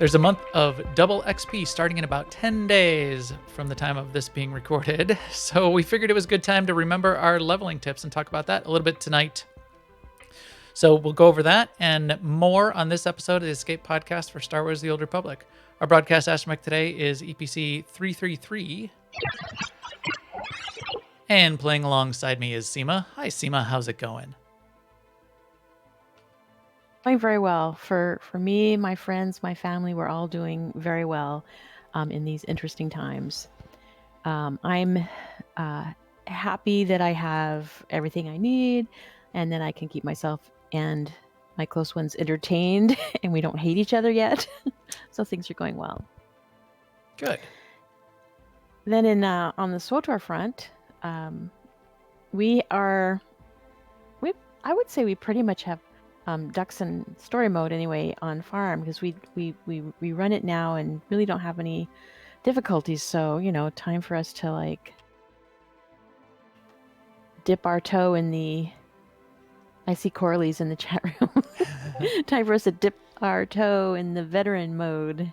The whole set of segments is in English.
There's a month of double XP starting in about 10 days from the time of this being recorded. So we figured it was a good time to remember our leveling tips and talk about that a little bit tonight. So we'll go over that and more on this episode of the Escape Podcast for Star Wars: The Old Republic. Our broadcast astromech today is EPC 333. And playing alongside me is Seema. Hi, Seema. How's it going? Doing very well. For me, my friends, my family, we're all doing very well in these interesting times. I'm happy that I have everything I need and that I can keep myself and my close ones entertained and we don't hate each other yet. So things are going well. Good. Then on the SWTOR front, I would say we pretty much have ducks in story mode anyway on farm, because we run it now and really don't have any difficulties. So, time for us to like dip our toe in the, I see Corley's in the chat room. Time for us to dip our toe in the veteran mode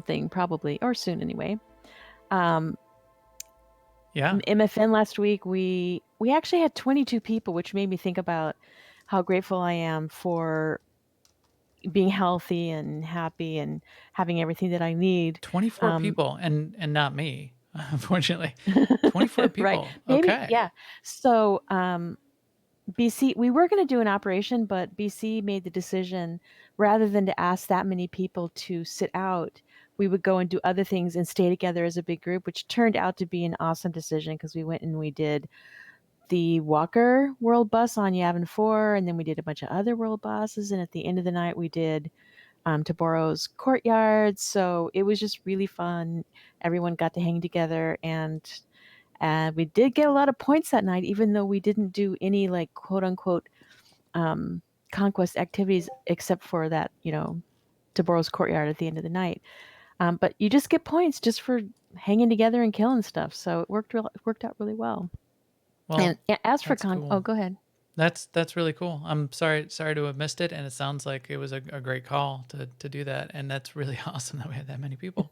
thing, probably, or soon anyway. Yeah. MFN last week, we actually had 22 people, which made me think about how grateful I am for being healthy and happy and having everything that I need. 24 people and not me, unfortunately. 24 people. Right. Maybe, okay. yeah. So BC, we were going to do an operation, but BC made the decision, rather than to ask that many people to sit out, we would go and do other things and stay together as a big group, which turned out to be an awesome decision, because we went and we did the Walker World Bus on Yavin 4, and then we did a bunch of other world buses, and at the end of the night we did Taboro's Courtyard. So it was just really fun. Everyone got to hang together, and we did get a lot of points that night, even though we didn't do any like quote unquote conquest activities, except for that, Taboro's Courtyard at the end of the night. But you just get points just for hanging together and killing stuff. So it worked out really well. Well, and as for cool. oh, go ahead. That's really cool. I'm sorry to have missed it, and it sounds like it was a great call to do that, and that's really awesome that we had that many people.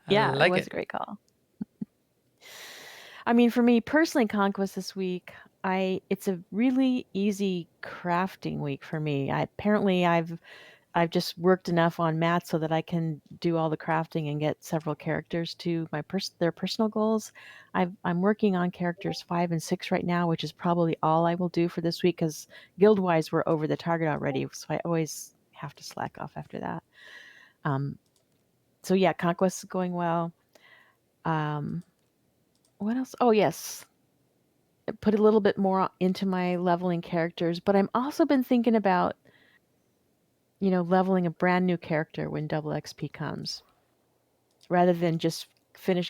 Yeah, it was a great call. I mean, for me personally, Conquest this week, it's a really easy crafting week for me. I've just worked enough on math so that I can do all the crafting and get several characters to their personal goals. I'm working on characters 5 and 6 right now, which is probably all I will do for this week, because guild-wise we're over the target already, so I always have to slack off after that. So yeah, Conquest is going well. What else? Oh yes, I put a little bit more into my leveling characters, but I've also been thinking about leveling a brand new character when double XP comes, rather than just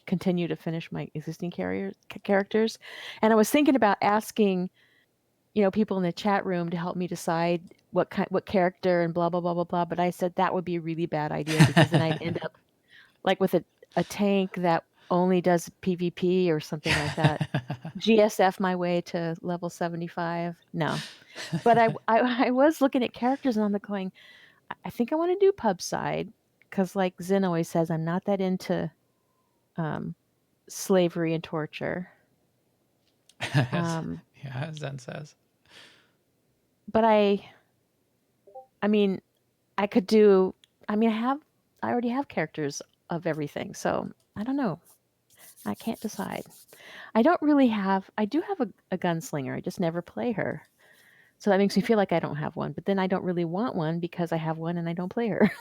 continue to finish my existing characters. And I was thinking about asking, people in the chat room to help me decide what character and blah, blah, blah, blah, blah. But I said that would be a really bad idea, because then I'd end up like with a tank that only does PvP or something like that. GSF my way to level 75. No. But I was looking at characters and I'm like going, I think I want to do pub side, because like Zen always says, I'm not that into slavery and torture. Yeah, Zen says. But I mean, I could do. I mean, I already have characters of everything, so I don't know. I can't decide. I don't really have. I do have a gunslinger. I just never play her. So that makes me feel like I don't have one. But then I don't really want one, because I have one and I don't play her.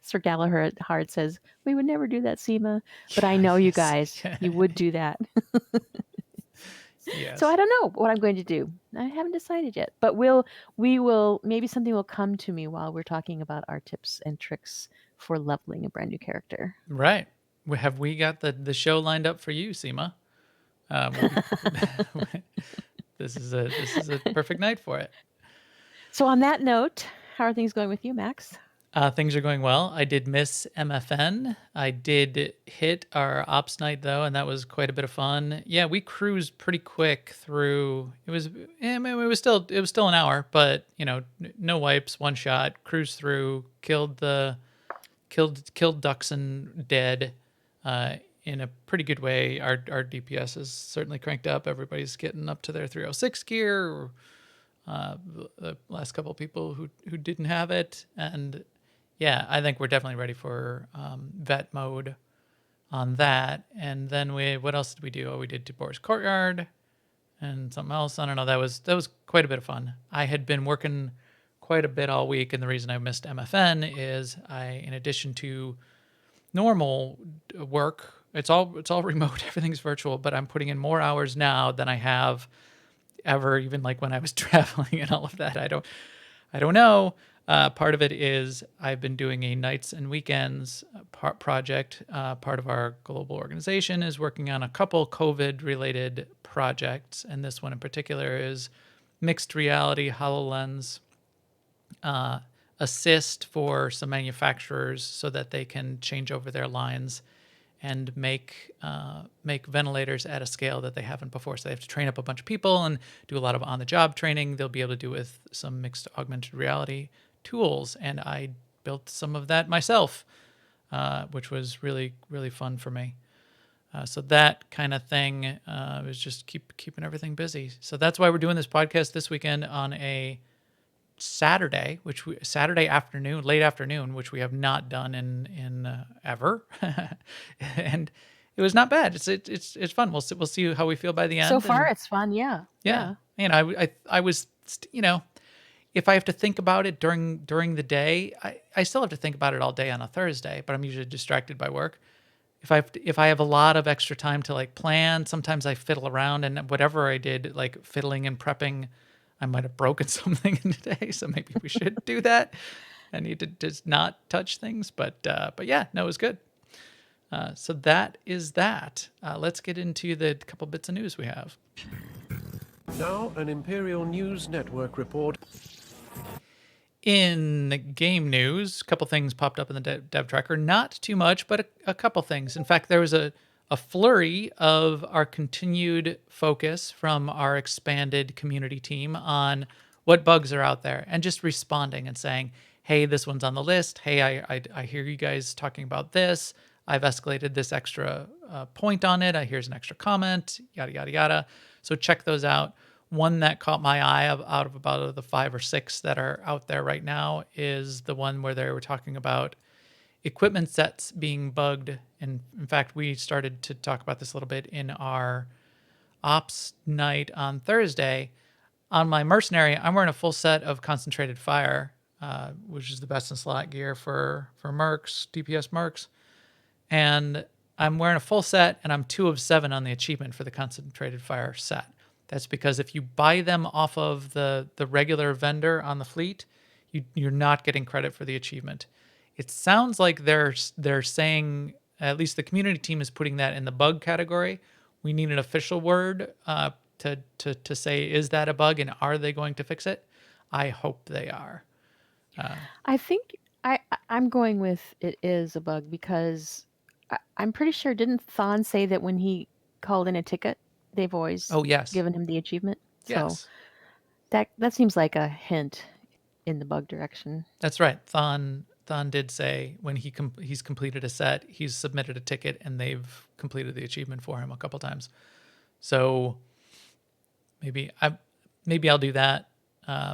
Sir Galahard says, we would never do that, Seema. But I know you guys, you would do that. Yes. So I don't know what I'm going to do. I haven't decided yet. But maybe something will come to me while we're talking about our tips and tricks for leveling a brand new character. Right. Have we got the show lined up for you, Seema? This is a perfect night for it. So on that note, how are things going with you, Max? Things are going well. I did miss MFN. I did hit our ops night though, and that was quite a bit of fun. Yeah, we cruised pretty quick through. I mean, it was still an hour, but no wipes, one shot, cruised through, killed ducks and dead, uh, in a pretty good way. Our DPS is certainly cranked up. Everybody's getting up to their 306 gear. The last couple of people who didn't have it, and yeah, I think we're definitely ready for vet mode on that. And then what else did we do? Oh, we did Dubois Courtyard and something else. I don't know. That was quite a bit of fun. I had been working quite a bit all week, and the reason I missed MFN is in addition to normal work, it's all remote. Everything's virtual, but I'm putting in more hours now than I have ever, even like when I was traveling and all of that. I don't know. Part of it is I've been doing a nights and weekends project. Part of our global organization is working on a couple COVID-related projects, and this one in particular is mixed reality HoloLens assist for some manufacturers so that they can change over their lines and make ventilators at a scale that they haven't before. So they have to train up a bunch of people and do a lot of on-the-job training. They'll be able to do with some mixed augmented reality tools, and I built some of that myself, which was really, really fun for me. So that kind of thing was just keeping everything busy. So that's why we're doing this podcast this weekend on a Saturday, Saturday afternoon, late afternoon, which we have not done in ever, and it was not bad. It's fun. We'll see how we feel by the end. So far, it's fun. Yeah. Yeah. I was, if I have to think about it during the day, I still have to think about it all day on a Thursday, but I'm usually distracted by work. If I have a lot of extra time to like plan, sometimes I fiddle around, and whatever I did, like fiddling and prepping, I might have broken something in the day. So maybe we should do that. I need to just not touch things, but yeah, no, it was good. So that is that. Let's get into the couple bits of news we have. Now, an Imperial News Network report. In game news, a couple things popped up in the dev tracker. Not too much, but a couple things. In fact, there was a flurry of our continued focus from our expanded community team on what bugs are out there and just responding and saying, hey, this one's on the list. Hey, I hear you guys talking about this. I've escalated this extra point on it. Here's an extra comment, yada, yada, yada. So check those out. One that caught my eye out of about the 5 or 6 that are out there right now is the one where they were talking about equipment sets being bugged. And in fact, we started to talk about this a little bit in our ops night on Thursday. On my mercenary, I'm wearing a full set of concentrated fire, which is the best in slot gear for mercs, DPS mercs. And I'm wearing a full set, and I'm 2 of 7 on the achievement for the concentrated fire set. That's because if you buy them off of the regular vendor on the fleet, you're not getting credit for the achievement. It sounds like they're saying, at least the community team is putting that in the bug category. We need an official word to say, is that a bug and are they going to fix it? I hope they are. I think I'm going with it is a bug because I'm pretty sure, didn't Thon say that when he called in a ticket, they've always yes, given him the achievement? yes, So that seems like a hint in the bug direction. that's right. Thon did say when he's completed a set, he's submitted a ticket, and they've completed the achievement for him a couple times. So maybe I'll do that.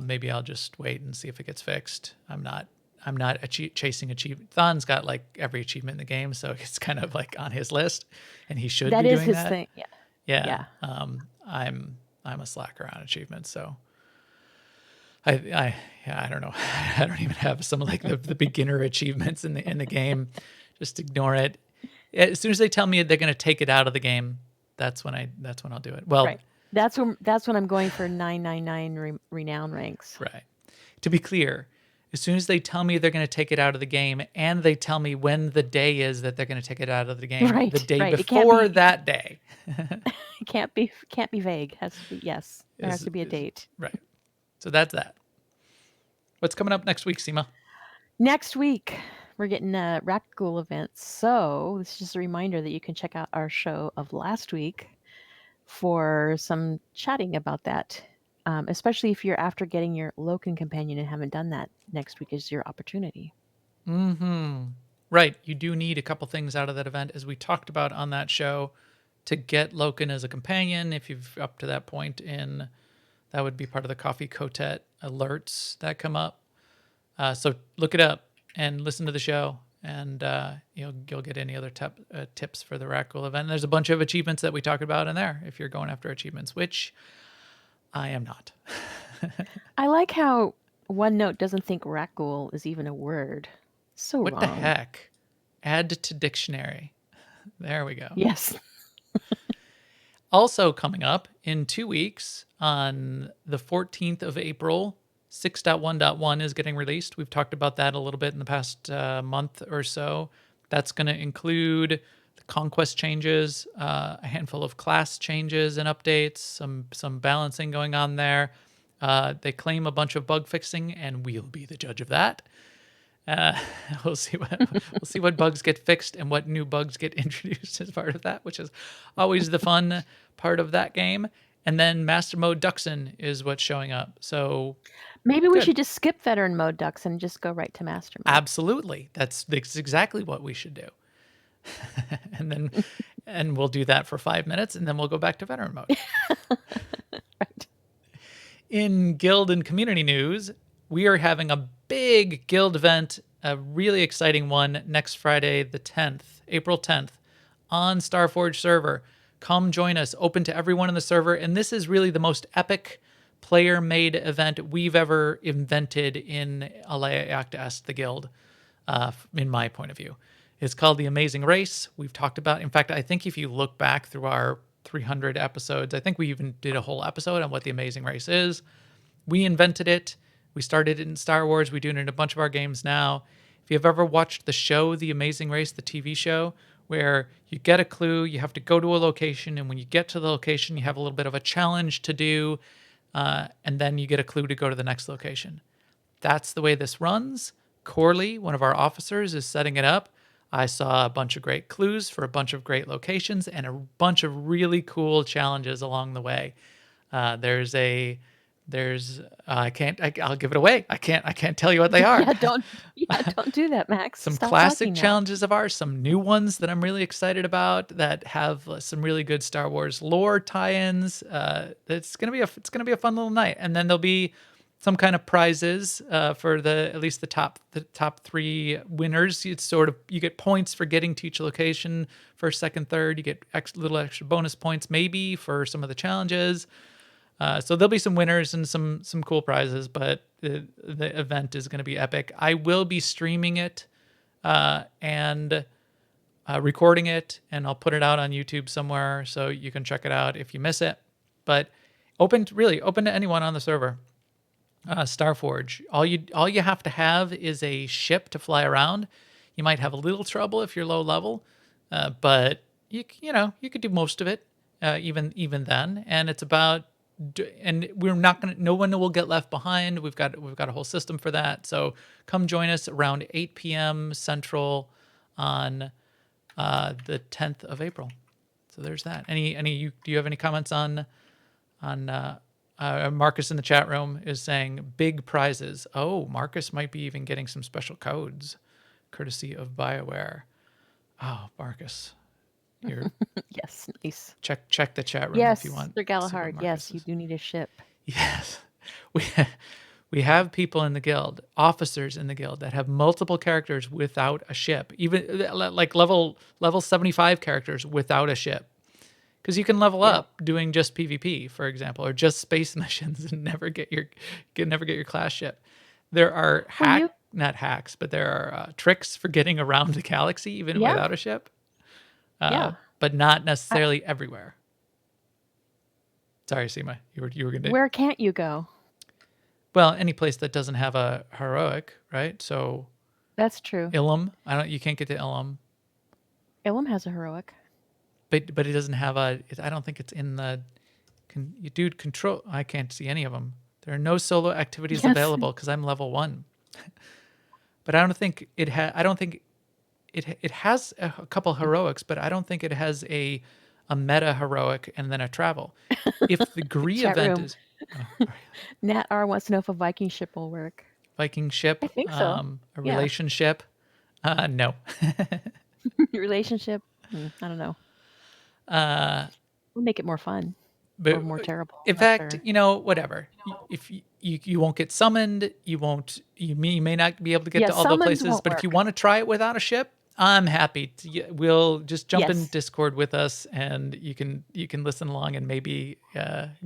Maybe I'll just wait and see if it gets fixed. I'm not chasing achievement. Thon's got like every achievement in the game, so it's kind of like on his list, and he should be doing that. That is his thing. Yeah. Yeah. I'm a slacker on achievements, so I don't know. I don't even have some of like the beginner achievements in the game. Just ignore it. As soon as they tell me they're going to take it out of the game, that's when I'll do it. Well, right. That's when I'm going for 999 renown ranks. Right. To be clear, as soon as they tell me they're going to take it out of the game, and they tell me when the day is that they're going to take it out of the game, right, the day right. before that day. It can't be vague. It has to be, yes. There has to be a date. Right. So that's that. What's coming up next week, Seema? Next week, we're getting Rat Ghoul events. So this is just a reminder that you can check out our show of last week for some chatting about that. Especially if you're after getting your Loken companion and haven't done that, next week is your opportunity. Mm-hmm. Right. You do need a couple things out of that event, as we talked about on that show, to get Loken as a companion. If you've up to that point in, that would be part of the Coffee Cotet alerts that come up. So look it up and listen to the show, and you'll get any other tips for the Rackle event. And there's a bunch of achievements that we talked about in there if you're going after achievements, which I am not. I like how OneNote doesn't think Rat Ghoul is even a word. So What the wrong. heck? Add to dictionary. There we go. Yes. Also coming up in 2 weeks on the 14th of April, 6.1.1 is getting released. We've talked about that a little bit in the past month or so. That's going to include the conquest changes, a handful of class changes and updates, some balancing going on there. They claim a bunch of bug fixing, and we'll be the judge of that. Uh, we'll see what bugs get fixed and what new bugs get introduced as part of that, which is always the fun part of that game. And then Master Mode Duxon is what's showing up. So Maybe we good. should just skip veteran mode ducks and just go right to master mode. Absolutely. That's exactly what we should do. and we'll do that for 5 minutes, and then we'll go back to veteran mode. Right. In guild and community news, we are having a big guild event, a really exciting one, next Friday, the 10th, April 10th, on Starforge server. Come join us, open to everyone in the server. And this is really the most epic player-made event we've ever invented in Alea Acta Est, the guild, in my point of view. It's called The Amazing Race. We've talked about, in fact, I think if you look back through our 300 episodes, I think we even did a whole episode on what The Amazing Race is. We invented it. We started it in Star Wars. We do it in a bunch of our games now. If you've ever watched the show, The Amazing Race, the TV show, where you get a clue, you have to go to a location, and when you get to the location, you have a little bit of a challenge to do, and then you get a clue to go to the next location. That's the way this runs. Corley, one of our officers, is setting it up. I saw a bunch of great clues for a bunch of great locations and a bunch of really cool challenges along the way. I'll give it away. I can't tell you what they are. don't do that, Max. Some Stop classic talking now. challenges of ours, some new ones that I'm really excited about that have some really good Star Wars lore tie-ins. It's gonna be a fun little night, and then there'll be some kind of prizes for at least the top 3 winners. It's sort of, you get points for getting to each location, first, second, third. You get little extra bonus points maybe for some of the challenges. So there'll be some winners and some cool prizes, but the event is going to be epic. I will be streaming it and recording it, and I'll put it out on YouTube somewhere so you can check it out if you miss it. But open to anyone on the server. Starforge. All you have to have is a ship to fly around. You might have a little trouble if you're low level, but you could do most of it even then. And it's about, and we're not gonna. No one will get left behind. We've got a whole system for that. So come join us around 8 p.m. Central on the 10th of April. So there's that. Do you have any comments on Marcus in the chat room is saying big prizes. Oh, Marcus might be even getting some special codes, courtesy of BioWare. Oh, Marcus, you're Yes, nice. check the chat room Yes, if you want. Sir to see what Galahad. Marcus Yes, you is. do need a ship. Yes, we have people in the guild, officers in the guild that have multiple characters without a ship, even like level 75 characters without a ship. Because you can level up doing just PvP, for example, or just space missions and never get your class ship. There are not hacks, but there are tricks for getting around the galaxy even without a ship. But not necessarily everywhere. Sorry, Seema, you were gonna. Where can't you go? Well, any place that doesn't have a heroic, right? So That's true. Ilum, you can't get to Ilum. Ilum has a heroic. But it doesn't have I don't think it's in the. Control. I can't see any of them. There are no solo activities available because I'm level 1. but I don't think I don't think it has a couple heroics, but I don't think it has a meta heroic and then a travel. If the Gree Chat event room. is Nat R wants to know if a Viking ship will work. Viking ship, I think so. a Yeah. relationship, no. Relationship. I don't know. We'll make it more fun or But more terrible. in I'm not fact, sure. whatever. If you won't get summoned, you may not be able to get Yeah, to all the summons places. won't But if you work. want to try it without a ship, I'm happy to. We'll just jump in Yes. Discord with us, and you can listen along and maybe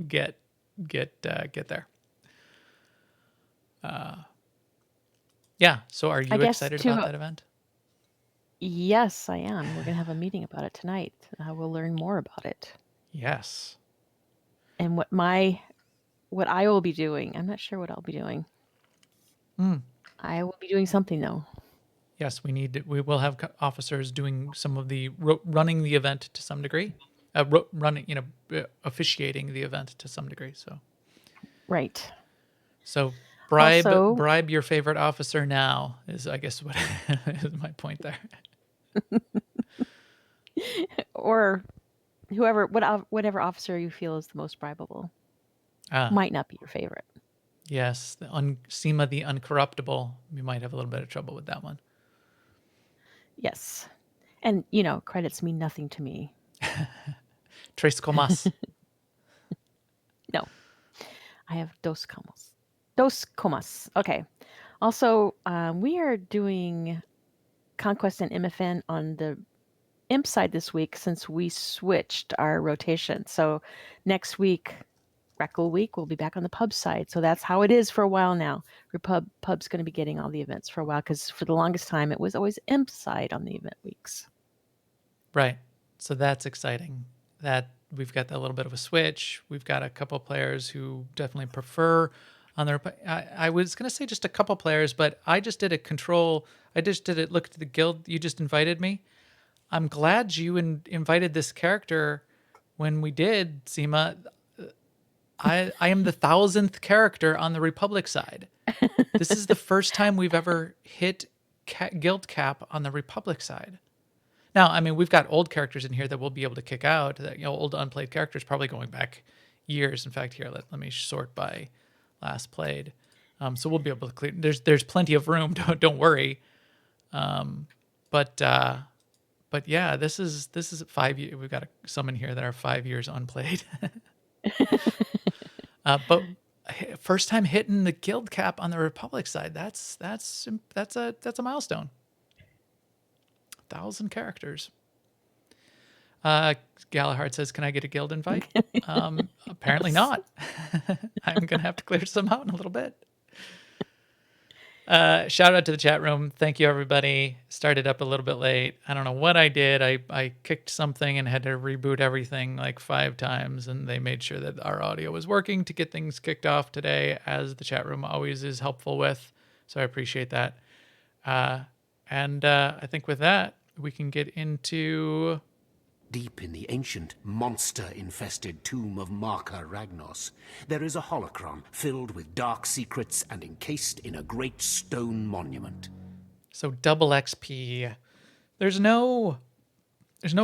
get there. Yeah. So, are I you guess excited about to that event? yes, I am. We're gonna have a meeting about it tonight. We'll learn more about it Yes. and what I will be doing. I'm not sure what I'll be doing. I will be doing something though. Yes, we will have officers doing some of the running the event to some degree, running, officiating the event to some degree. Right. So Also, bribe your favorite officer now is, I guess, what is my point there. or whatever officer you feel is the most bribable Ah, might not be your favorite. yes, Seema the uncorruptible. We might have a little bit of trouble with that one. Yes. And, credits mean nothing to me. Tres comas. No, I have dos comas. Dos comas. Okay. Also, we are doing Conquest and MFN on the imp side this week since we switched our rotation. So next week, Reckle Week, we'll be back on the pub side. So that's how it is for a while now. Pub's going to be getting all the events for a while because for the longest time it was always imp side on the event weeks. Right. So that's exciting. That we've got that little bit of a switch. We've got a couple players who definitely prefer on their. I was going to say just a couple players, but I just did a control. I just did it. Look at the guild. You just invited me. I'm glad you invited this character when we did, Seema. I am the 1,000th character on the Republic side. This is the first time we've ever hit guild cap on the Republic side. Now, I mean, we've got old characters in here that we'll be able to kick out. That old unplayed characters, probably going back years. In fact, here let me sort by last played. So we'll be able to clear. There's plenty of room. Don't worry. But yeah, this is 5 years. We've got some in here that are 5 years unplayed. But first time hitting the guild cap on the Republic side. That's a milestone. 1,000 characters. Galahard says, "Can I get a guild invite?" Apparently not. I'm gonna have to clear some out in a little bit. Shout out to the chat room. Thank you, everybody. Started up a little bit late. I don't know what I did. I kicked something and had to reboot everything like 5 times, and they made sure that our audio was working to get things kicked off today, as the chat room always is helpful with. So I appreciate that. And I think with that, we can get into... Deep in the ancient, monster-infested tomb of Marka Ragnos, there is a holocron filled with dark secrets and encased in a great stone monument. So double XP. There's no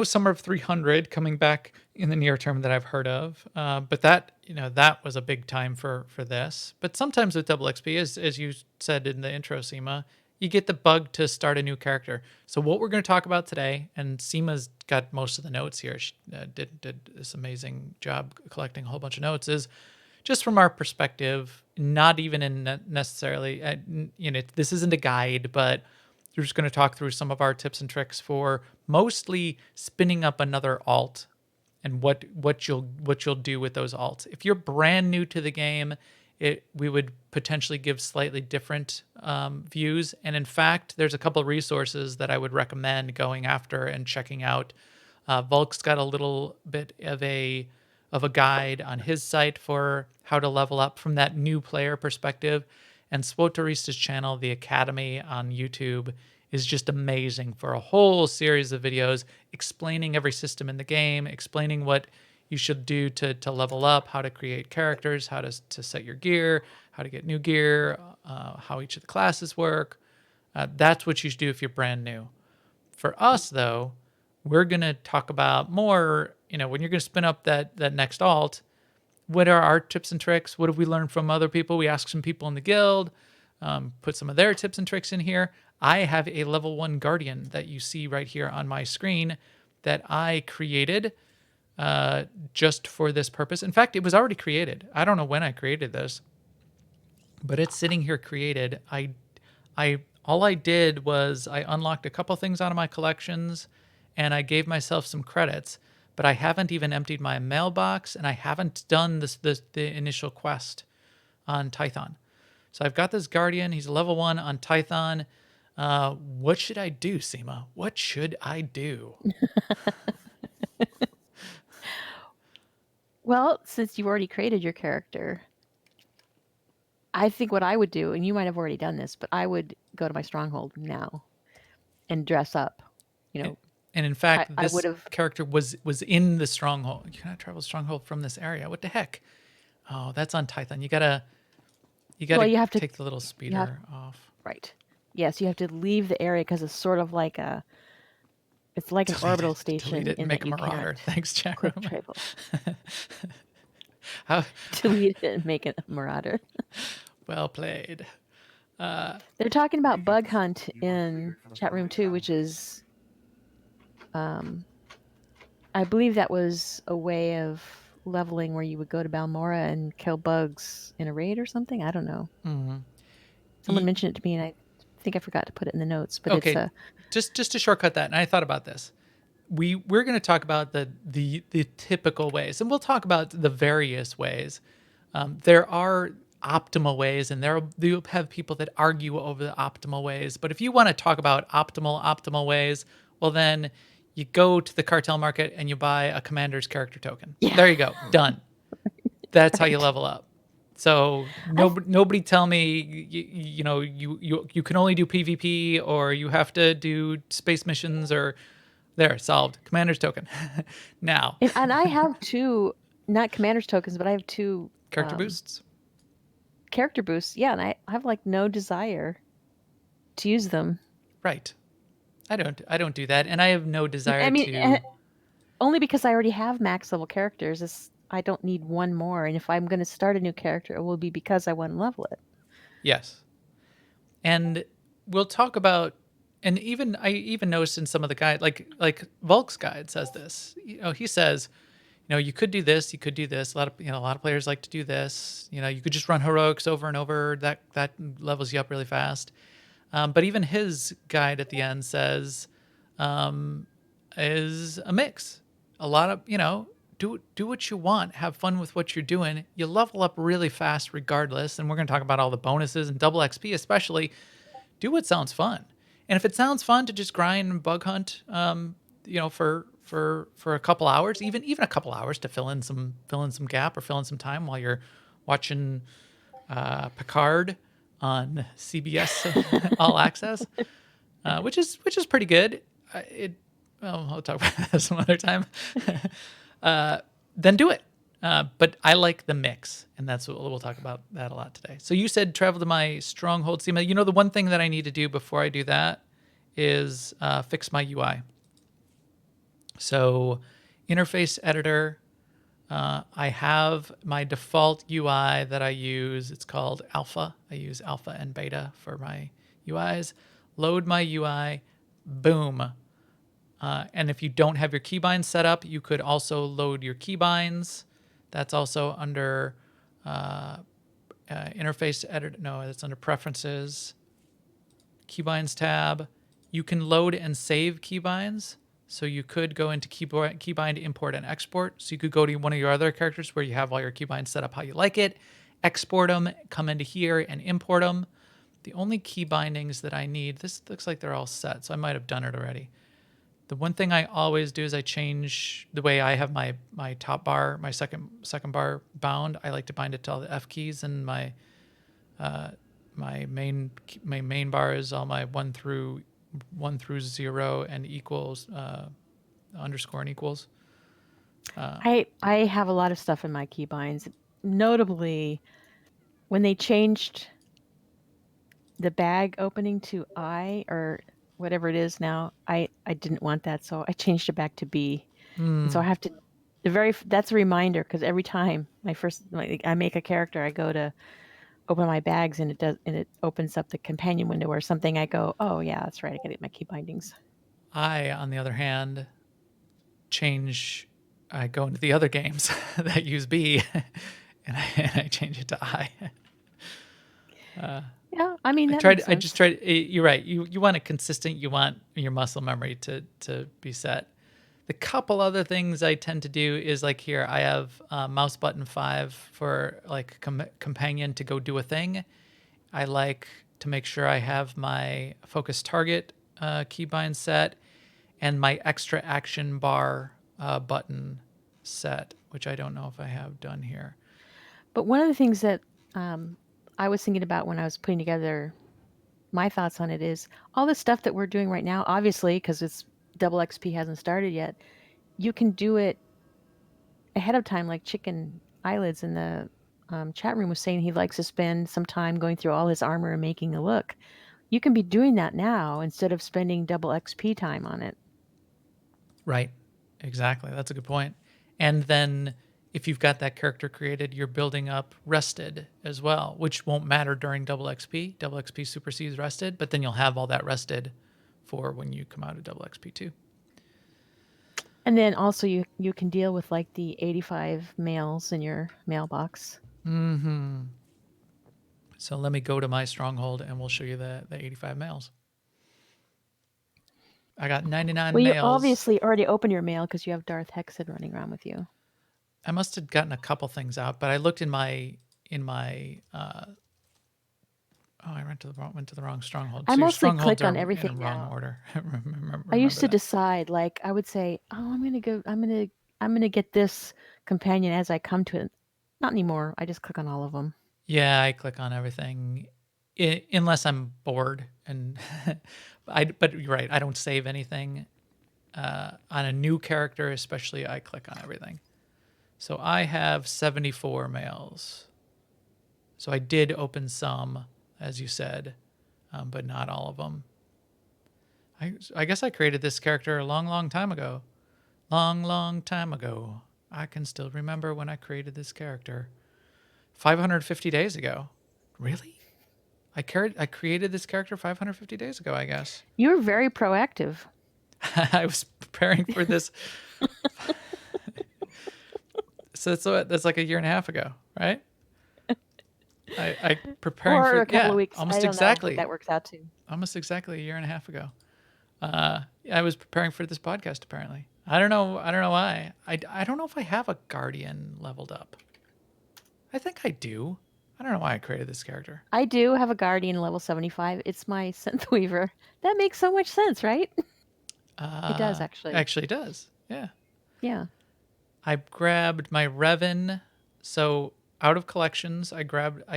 Summer of 300 coming back in the near term that I've heard of. But that was a big time for this. But sometimes with double XP, as you said in the intro, Seema, you get the bug to start a new character. So what we're going to talk about today, and Seema's got most of the notes here. She did this amazing job collecting a whole bunch of notes, is just from our perspective, not even in necessarily, this isn't a guide, but we're just going to talk through some of our tips and tricks for mostly spinning up another alt and what you'll do with those alts. If you're brand new to the game, we would potentially give slightly different views. And in fact, there's a couple of resources that I would recommend going after and checking out. Volk's got a little bit of a guide on his site for how to level up from that new player perspective. And SWTORista's channel, The Academy on YouTube, is just amazing for a whole series of videos explaining every system in the game, explaining what you should do to level up, how to create characters, how to set your gear, how to get new gear, how each of the classes work. That's what you should do if you're brand new. For us, though, we're going to talk about more, when you're going to spin up that next alt, what are our tips and tricks? What have we learned from other people? We ask some people in the guild, put some of their tips and tricks in here. I have a level 1 guardian that you see right here on my screen that I created just for this purpose. In fact, it was already created. I don't know when I created this, but it's sitting here created. All I did was I unlocked a couple things out of my collections and I gave myself some credits, but I haven't even emptied my mailbox and I haven't done the initial quest on Tython. So I've got this Guardian. He's level 1 on Tython. What should I do, Seema? What should I do? Well, since you already created your character, I think what I would do, and you might have already done this, but I would go to my stronghold now and dress up. And in fact, I this would have. character was in the stronghold. You cannot travel stronghold from this area. What the heck? Oh, that's on Tython. You gotta Well, you have to take the little speeder off. right. Yes, you have to leave the area because it's sort of like it's like an orbital station Delete it and in make that a you marauder. can't Thanks, chat quick room. travel. How Delete it and make it a marauder. well played. They're talking about bug hunt in chat room too, which is, I believe that was a way of leveling where you would go to Balmora and kill bugs in a raid or something. I don't know. Mm-hmm. Someone mentioned it to me, and I think I forgot to put it in the notes. But Okay, it's just to shortcut that, and I thought about this. We're going to talk about the typical ways, and we'll talk about the various ways. There are optimal ways, and you'll have people that argue over the optimal ways. But if you want to talk about optimal ways, well then you go to the cartel market and you buy a commander's character token. Yeah. There you go, done. That's how you level up. So nobody tell me you can only do PvP or you have to do space missions or there solved commander's token. Now and I have two, not commander's tokens, but I have two character boosts. Character boosts, yeah, and I have like no desire to use them. Right. I don't do that, and I have no desire I mean, to. Only because I already have max level characters. I don't need one more, and if I'm going to start a new character, it will be because I want to level it. Yes. And we'll talk about, and I even noticed in some of the guide, like Volk's guide says this. He says, you could do this, you could do this. A lot of players like to do this. You could just run heroics over and over. That levels you up really fast. But even his guide at the end says, is a mix. A lot of do what you want, have fun with what you're doing. You level up really fast regardless. And we're going to talk about all the bonuses and double XP, especially. Do what sounds fun. And if it sounds fun to just grind and bug hunt, for a couple hours, even a couple hours to fill in some gap or fill in some time while you're watching Picard on CBS All Access, which is pretty good. I'll talk about that some other time. Then do it. But I like the mix, and that's what we'll talk about that a lot today. So you said travel to my stronghold, Seema. The one thing that I need to do before I do that is fix my UI. So interface editor, I have my default UI that I use. It's called Alpha. I use Alpha and Beta for my UIs. Load my UI, boom. And if you don't have your keybinds set up, you could also load your keybinds. That's also under interface editor. No, that's under preferences. Keybinds tab. You can load and save keybinds. So you could go into keybind import and export. So you could go to one of your other characters where you have all your keybinds set up how you like it, export them, come into here and import them. The only key bindings that I need, this looks like they're all set, so I might have done it already. The one thing I always do is I change the way I have my top bar, my second bar bound. I like to bind it to all the F keys, and my main bar is all my 1 through 0 and equals, underscore and equals. I have a lot of stuff in my keybinds. Notably, when they changed the bag opening to I or whatever it is now, I didn't want that, so I changed it back to B. And so I have to that's a reminder because every time I make a character, I go to open my bags and it opens up the companion window or something. I go, oh yeah, that's right. I got to get my key bindings. I, on the other hand, I go into the other games that use B, and I change it to I. Yeah, I mean that makes I sense. just tried. You're right. You want it consistent. You want your muscle memory to be set. The couple other things I tend to do is like here I have mouse button 5 for like companion to go do a thing. I like to make sure I have my focus target keybind set and my extra action bar button set, which I don't know if I have done here. But one of the things that I was thinking about when I was putting together my thoughts on it is all the stuff that we're doing right now, obviously, because it's double XP hasn't started yet, you can do it ahead of time, like Chicken Eyelids in the chat room was saying he likes to spend some time going through all his armor and making a look. You can be doing that now instead of spending double XP time on it. Right. Exactly. That's a good point. And then if you've got that character created, you're building up rested as well, which won't matter during double XP. Double XP supersedes rested, but then you'll have all that rested for when you come out of double XP too. And then also you can deal with like the 85 mails in your mailbox. So let me go to my stronghold and we'll show you the 85 mails. I got 99 Well, you mails. obviously already opened your mail because you have Darth Hexed running around with you. I must have gotten a couple things out, but I looked in my I went to the wrong stronghold. I So your mostly strongholds click are on in everything wrong now. order. remember I used to that. decide, like I would say, oh, I'm gonna get this companion as I come to it. Not anymore. I just click on all of them. Yeah, I click on everything unless I'm bored, and but you're right. I don't save anything on a new character, especially. I click on everything. So I have 74 mails. So I did open some, as you said, but not all of them. I guess I created this character a long time ago. Long time ago. I can still remember when I created this character. 550 days ago. Really? I created this character 550 days ago, I guess. You're very proactive. I was preparing for this. So that's like a year and a half ago, right? I preparing Or for a couple of weeks. I almost don't know what exactly that works out to. almost exactly a year and a half ago. I was preparing for this podcast. Apparently, I don't know why. I don't know if I have a guardian leveled up. I think I do. I don't know why I created this character. I do have a guardian level 75. It's my synth weaver. That makes so much sense, right? It does actually. Actually, it does. Yeah. Yeah. I grabbed my Revan. So out of collections, I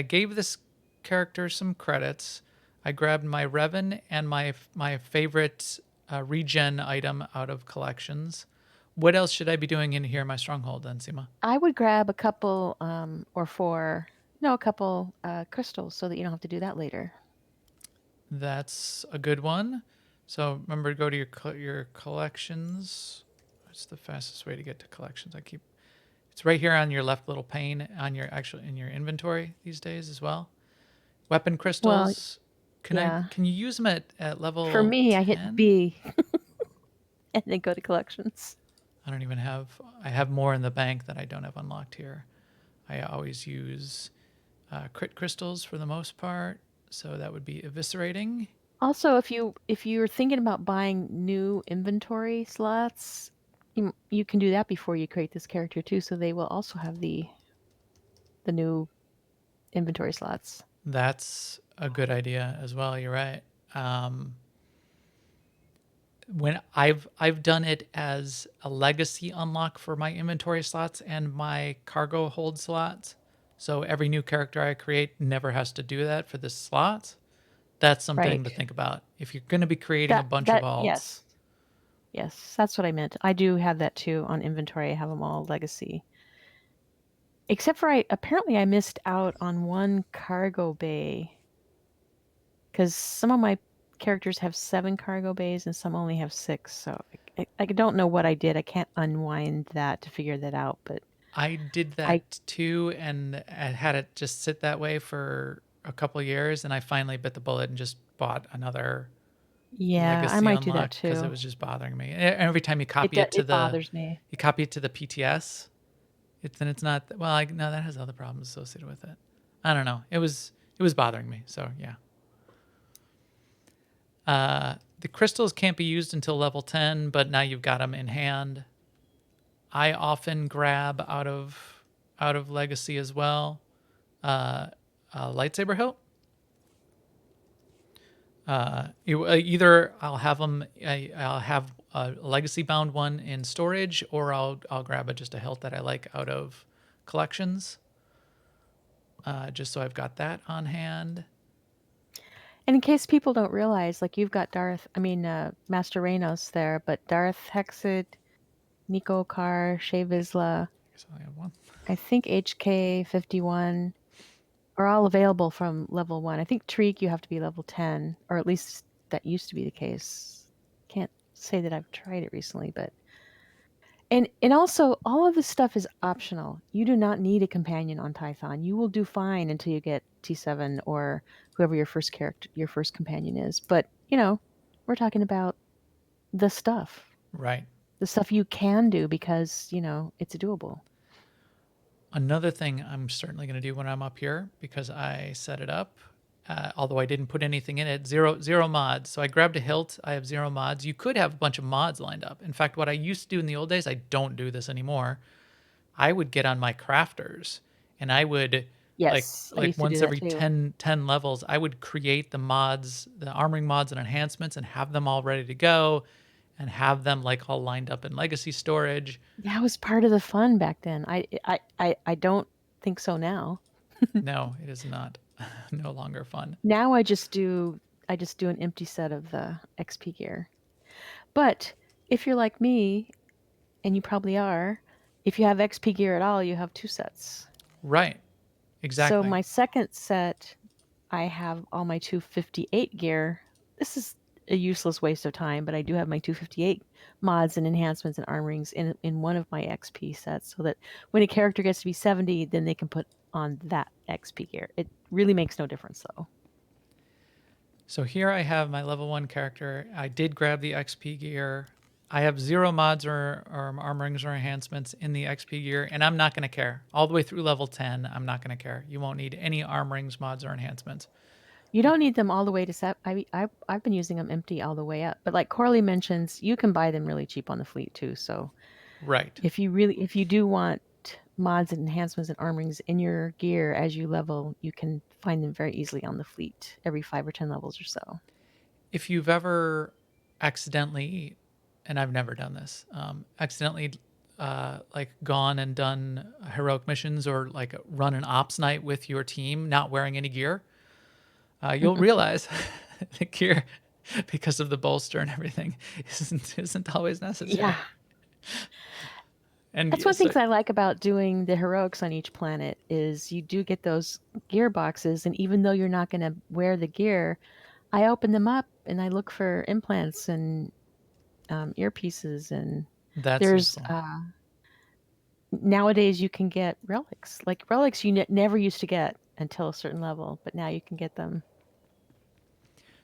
gave this character some credits. I grabbed my Revan and my favorite regen item out of collections. What else should I be doing in here in my stronghold then, Seema? I would grab a couple a couple crystals so that you don't have to do that later. That's a good one. So remember to go to your collections. What's the fastest way to get to collections? It's right here on your left little pane on your in your inventory these days as well. Weapon crystals. Yeah. Can you use them at level For me, 10? I hit B and then go to collections. I don't even have. I have more in the bank that I don't have unlocked here. I always use crit crystals for the most part, so that would be eviscerating. Also, if you're thinking about buying new inventory slots, you can do that before you create this character too. So they will also have the new inventory slots. That's a good idea as well. You're right. When I've done it as a legacy unlock for my inventory slots and my cargo hold slots. So every new character I create never has to do that for this slot. That's something to think about. If you're going to be creating a bunch of alts. Yes, that's what I meant. I do have that too on inventory. I have them all legacy. Except for apparently I missed out on one cargo bay because some of my characters have 7 cargo bays and some only have 6. So I don't know what I did. I can't unwind that to figure that out. But I did I that too, and I had it just sit that way for a couple of years, and I finally bit the bullet and just bought another yeah, I legacy might do that unlock because it too. was just bothering me. Every time you copy it to It the bothers me. PTS, it's not well. No, that has other problems associated with it. I don't know. It was bothering me. So yeah. The crystals can't be used until level 10, but now you've got them in hand. I often grab out of legacy as well. Lightsaber hilt. Either I'll have them. I'll have a legacy bound one in storage, or I'll grab just a hilt that I like out of collections. Just so I've got that on hand. And in case people don't realize, like you've got Master Reynos there, but Darth Hexid, Nico Carr, Shea Vizsla, So I have one. I think HK 51 are all available from level 1. I think Treek you have to be level 10, or at least that used to be the case. Can't say that I've tried it recently, but and also all of this stuff is optional. You do not need a companion on Tython. You will do fine until you get T7 or whoever your first companion is. But, we're talking about the stuff. Right. The stuff you can do because, it's doable. Another thing I'm certainly going to do when I'm up here, because I set it up, although I didn't put anything in it, zero mods. So I grabbed a hilt. I have 0 mods. You could have a bunch of mods lined up. In fact, what I used to do in the old days, I don't do this anymore. I would get on my crafters and I would Yes, I used to do once that every too. 10 levels, I would create the mods, the armoring mods and enhancements, and have them all ready to go and have them all lined up in legacy storage. That was part of the fun back then. I don't think so now. No, it is not. No longer fun. Now I just do an empty set of the XP gear. But if you're like me, and you probably are, if you have XP gear at all, you have 2 sets. Right. Exactly. So my second set, I have all my 258 gear. This is a useless waste of time, but I do have my 258 mods and enhancements and armorings in one of my XP sets, so that when a character gets to be 70, then they can put on that XP gear. It really makes no difference though. So here I have my level 1 character. I did grab the XP gear. I have 0 mods or armorings or enhancements in the XP gear, and I'm not going to care. All the way through level 10, I'm not going to care. You won't need any armorings, mods, or enhancements. You don't need them all the way to set. I've been using them empty all the way up. But like Corley mentions, you can buy them really cheap on the fleet too. So Right. if you do want mods and enhancements and armorings in your gear as you level, you can find them very easily on the fleet every 5 or 10 levels or so. If you've ever accidentally, and I've never done this, accidentally gone and done heroic missions or run an ops night with your team not wearing any gear, you'll realize the gear, because of the bolster and everything, isn't always necessary. Yeah. And That's one of the things I like about doing the heroics on each planet is you do get those gear boxes, and even though you're not going to wear the gear, I open them up and I look for implants and earpieces, and that's there's useful. Nowadays you can get relics. Like relics you never used to get until a certain level, but now you can get them.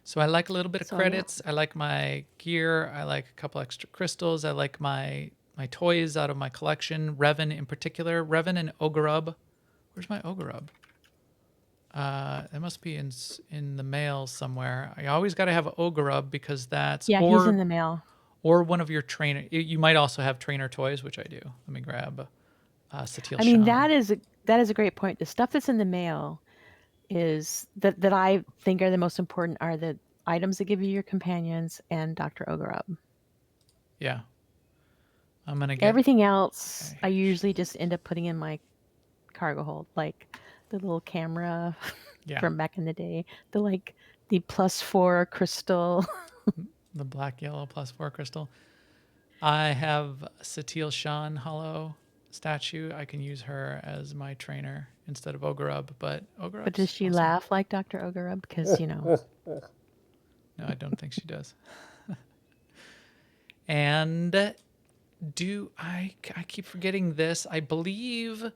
So I like a little bit of So, credits. I like my gear. I like a couple extra crystals. I like my toys out of my collection. Revan in particular. Revan and Ogorub. Where's my Ogorub? It must be in the mail somewhere. I always got to have Ogorub because that's yeah, he's in the mail. Or one of your trainer. You might also have trainer toys, which I do. Let me grab Satil I mean, Shan. that is a great point. The stuff that's in the mail is that I think are the most important are the items that give you your companions and Dr. Ogorub. Yeah. I'm going to get everything else. I usually just end up putting in my cargo hold, like the little camera from back in the day, the +4 crystal. The black yellow +4 crystal. I have Satil Shan hollow. statue, I can use her as my trainer instead of Ogurub, but But Ogurub's does she awesome. laugh like Dr. Ogurub? Because, No, I don't think she does. And I keep forgetting this. I believe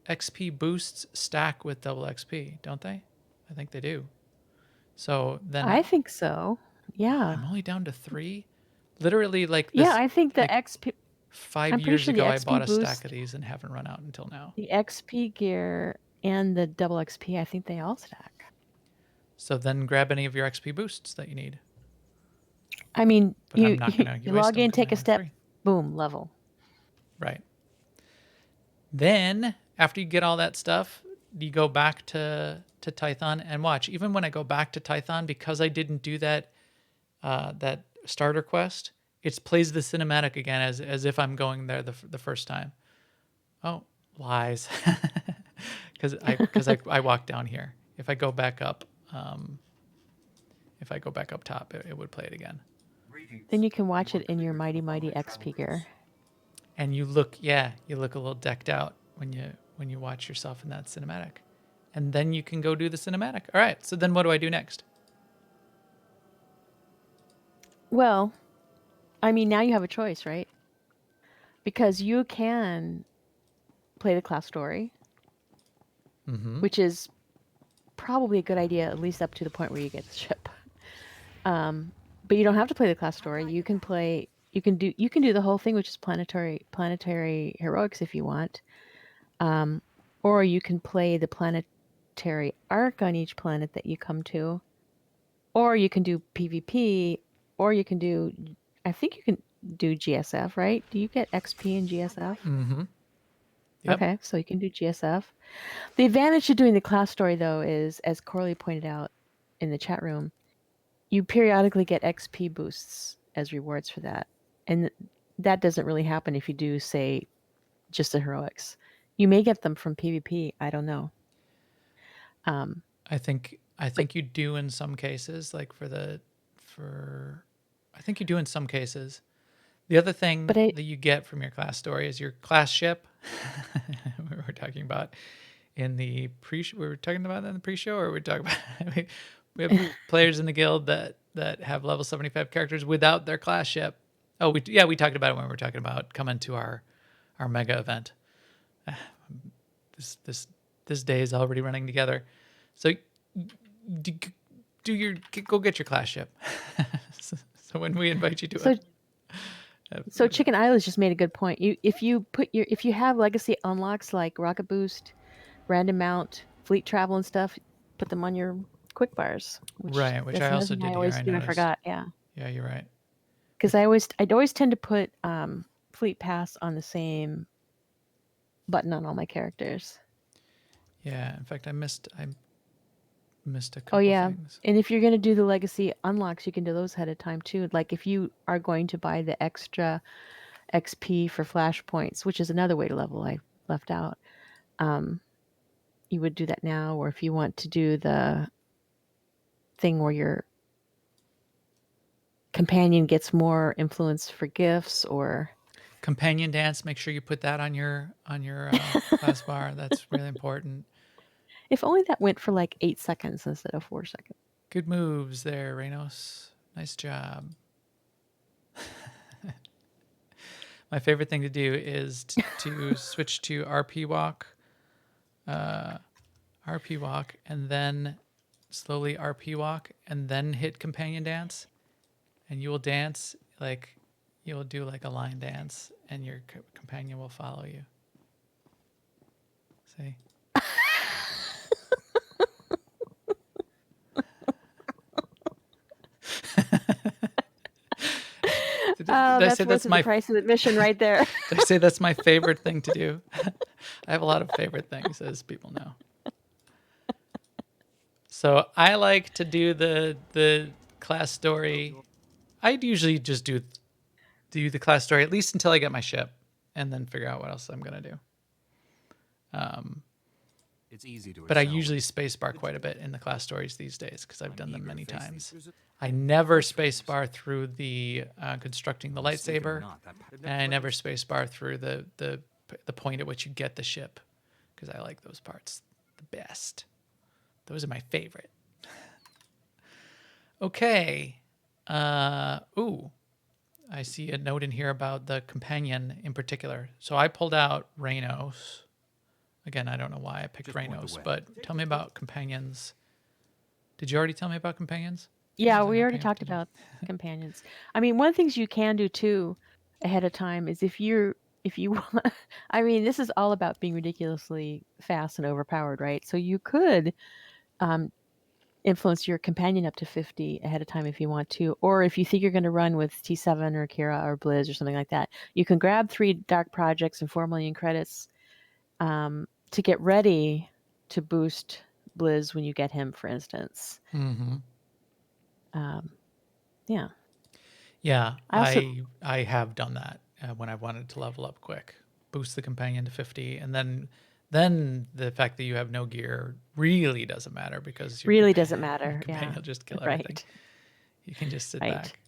XP boosts stack with double XP, don't they? I think they do. So then I think so. Yeah. I'm only down to 3. Literally, like Yeah, this, I think the like XP, 5 I'm pretty years sure the ago, I XP bought a stack boost, of these and haven't run out until now. the XP gear and the double XP, I think they all stack. So then grab any of your XP boosts that you need. I mean, But I'm not gonna you waste log them in, 'cause I take a only have step, 3. boom, level. Right. Then after you get all that stuff, you go back to Tython and watch. Even when I go back to Tython, because I didn't do that that starter quest, it plays the cinematic again as if I'm going there the first time. Oh, lies. Because I walked down here. If I go back up, top, it would play it again. Then you can watch it in your mighty XP gear. And you look a little decked out when you watch yourself in that cinematic. And then you can go do the cinematic. All right, so then what do I do next? Well, I mean, now you have a choice, right? Because you can play the class story, which is probably a good idea, at least up to the point where you get the ship. But you don't have to play the class story. You can do the whole thing, which is planetary heroics if you want, or you can play the planetary arc on each planet that you come to, or you can do PvP, or you can do. I think you can do GSF, right? Do you get XP in GSF? Mm-hmm. Yep. Okay, so you can do GSF. The advantage of doing the class story, though, is, as Corley pointed out in the chat room, you periodically get XP boosts as rewards for that. And that doesn't really happen if you do, say, just the heroics. You may get them from PvP. I don't know. I think you do in some cases, like I think you do in some cases. The other thing that you get from your class story is your class ship. We were talking about in the pre-show. We were talking about that in the pre-show, or we talking about we have players in the guild that have level 75 characters without their class ship. Oh, we talked about it when we were talking about coming to our mega event. This day is already running together. So go get your class ship. So when we invite you to it. So Chicken Islands just made a good point. If you have legacy unlocks like rocket boost, random mount, fleet travel and stuff, put them on your quick bars. Which I also did here. I forgot. Yeah. Yeah, you're right. Because I'd always tend to put fleet pass on the same button on all my characters. Yeah. In fact, I missed a couple Oh yeah, things. and if you're going to do the legacy unlocks, you can do those ahead of time too. Like if you are going to buy the extra XP for flashpoints, which is another way to level I left out, you would do that now. Or if you want to do the thing where your companion gets more influence for gifts, or Companion dance, make sure you put that on your class bar. That's really important. if only that went for like 8 seconds instead of 4 seconds. Good moves there, Reynos. Nice job. My favorite thing to do is to switch to RP walk, and then slowly RP walk, and then hit companion dance, and you will dance like you will do like a line dance, and your companion will follow you. See? That's worth the price of admission right there. Did I say that's my favorite thing to do? I have a lot of favorite things, as people know. So I like to do the class story. I'd usually just do the class story at least until I get my ship, and then figure out what else I'm gonna do. It's easy to but I excel. usually spacebar quite a bit in the class stories these days because I've done them many times. I never spacebar through the constructing the lightsaber, and I never spacebar through the the point at which you get the ship, because I like those parts the best. Those are my favorite. Okay. Ooh, I see a note in here about the companion in particular. So I pulled out Reynos. Again, I don't know why I picked Just point the Reynos, way. but tell me about companions. Did you already tell me about companions? Yeah, Was I we not already paying talked attention? about companions. I mean, one of the things you can do too ahead of time is if you want, I mean, this is all about being ridiculously fast and overpowered, right? So you could um, influence your companion up to 50 ahead of time if you want to, or if you think you're going to run with T7 or Kira or Blizz or something like that, you can grab 3 dark projects and 4 million credits to get ready to boost Blizz when you get him, for instance. Mm-hmm. Yeah. Yeah, I also I have done that when I wanted to level up quick, boost the companion to 50, and then the fact that you have no gear really doesn't matter because your really doesn't your matter. companion Yeah. will just kill everything. Right. You can just sit Right. back.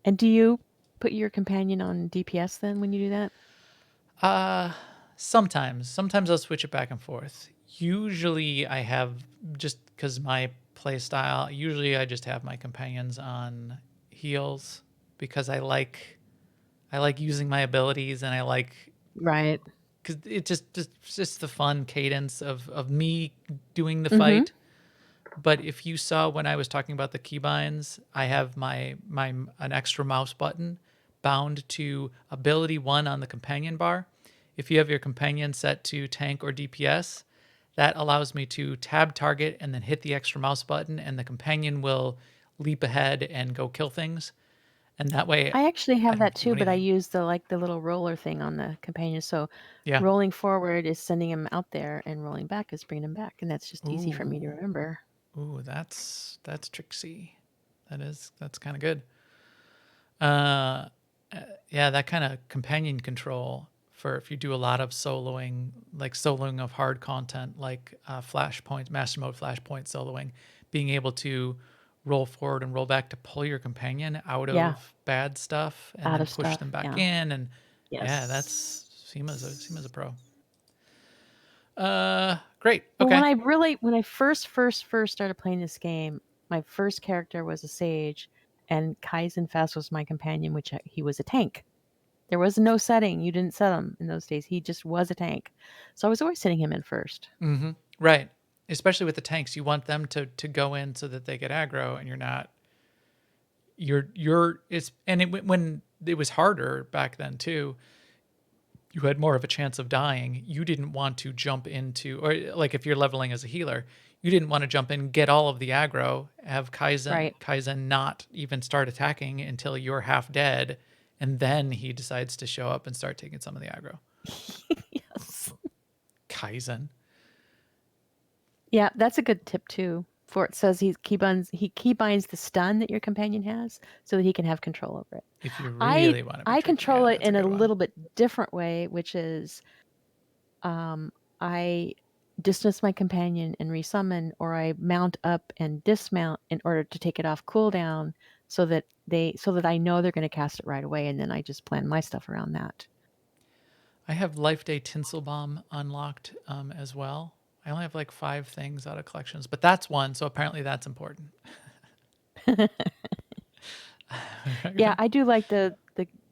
And do you put your companion on DPS then when you do that? Sometimes I'll switch it back and forth. Usually I have, just because my play style, usually I just have my companions on heals because I like using my abilities, and I like, Right. because it's just the fun cadence of me doing the Mm-hmm. fight. But if you saw when I was talking about the keybinds, I have my an extra mouse button bound to ability 1 on the companion bar. If you have your companion set to tank or DPS, that allows me to tab target and then hit the extra mouse button, and the companion will leap ahead and go kill things. And that way I actually I have don't that have to do too, but I anything. use the little roller thing on the companion. So Yeah. rolling forward is sending him out there, and rolling back is bringing him back, and that's just easy for me to Ooh. remember. Ooh, that's tricksy. That's kind of good. Uh, yeah, that kind of companion control for if you do a lot of soloing, like soloing of hard content, like flashpoint, master mode flashpoint soloing, being able to roll forward and roll back to pull your companion out Yeah, of bad stuff and out then of push stuff. them back Yeah. in, and yeah, Yes. that's Seema's a pro. Great. Well, Okay. when I first started playing this game, my first character was a sage, and Kaizen Fest was my companion, which he was a tank. There was no setting. You didn't set him in those days. He just was a tank. So I was always setting him in first. Mm-hmm. Right. Especially with the tanks, you want them to go in so that they get aggro, and you're not. You're it's and it when it was harder back then too. You had more of a chance of dying. You didn't want to jump into, or like if you're leveling as a healer, you didn't want to jump in, get all of the aggro, have Right. Kaizen not even start attacking until you're half dead, and then he decides to show up and start taking some of the aggro. Yes. Kaizen. Yeah, that's a good tip too. For it says he keybinds the stun that your companion has so that he can have control over it. If you I really want to be I tricky, control yeah, it that's a in a good one. little bit different way, which is I distance my companion and resummon, or I mount up and dismount in order to take it off cooldown, so that I know they're going to cast it right away, and then I just plan my stuff around that. I have Life Day Tinsel Bomb unlocked as well. I only have like 5 things out of collections, but that's one, so apparently that's important. Yeah, I do like the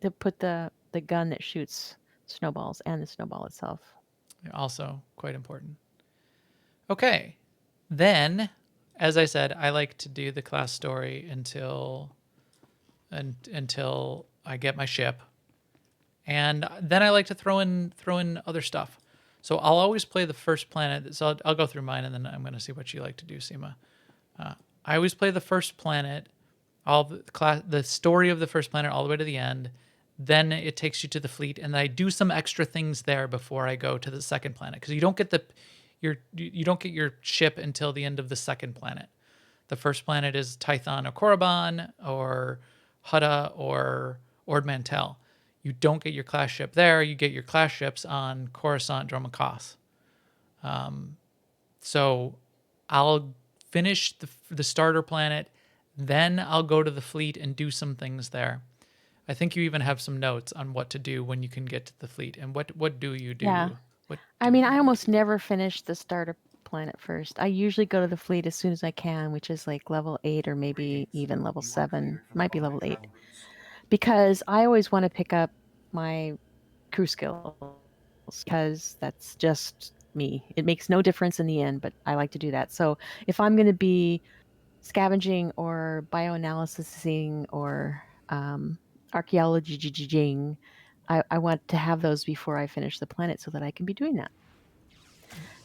to put the gun that shoots snowballs and the snowball itself. Also quite important. Okay. Then, as I said, I like to do the class story until I get my ship. And then I like to throw in other stuff. So I'll always play the first planet. So I'll go through mine, and then I'm going to see what you like to do, Seema. I always play the first planet, all the story of the first planet all the way to the end. Then it takes you to the fleet, and I do some extra things there before I go to the second planet, because you don't get your ship until the end of the second planet. The first planet is Tython or Korriban or Hutta or Ord Mantell. You don't get your class ship there. You get your class ships on Coruscant, Dromakas. So I'll finish the starter planet, then I'll go to the fleet and do some things there. I think you even have some notes on what to do when you can get to the fleet. And what do you Yeah. do? What I do mean, you I do? almost never finish the starter planet first. I usually go to the fleet as soon as I can, which is like level 8 or maybe even level 7. Might be level 8. Because I always want to pick up my crew skills because that's just me. It makes no difference in the end, but I like to do that. So if I'm going to be scavenging or bioanalysising or archaeology, I want to have those before I finish the planet so that I can be doing that.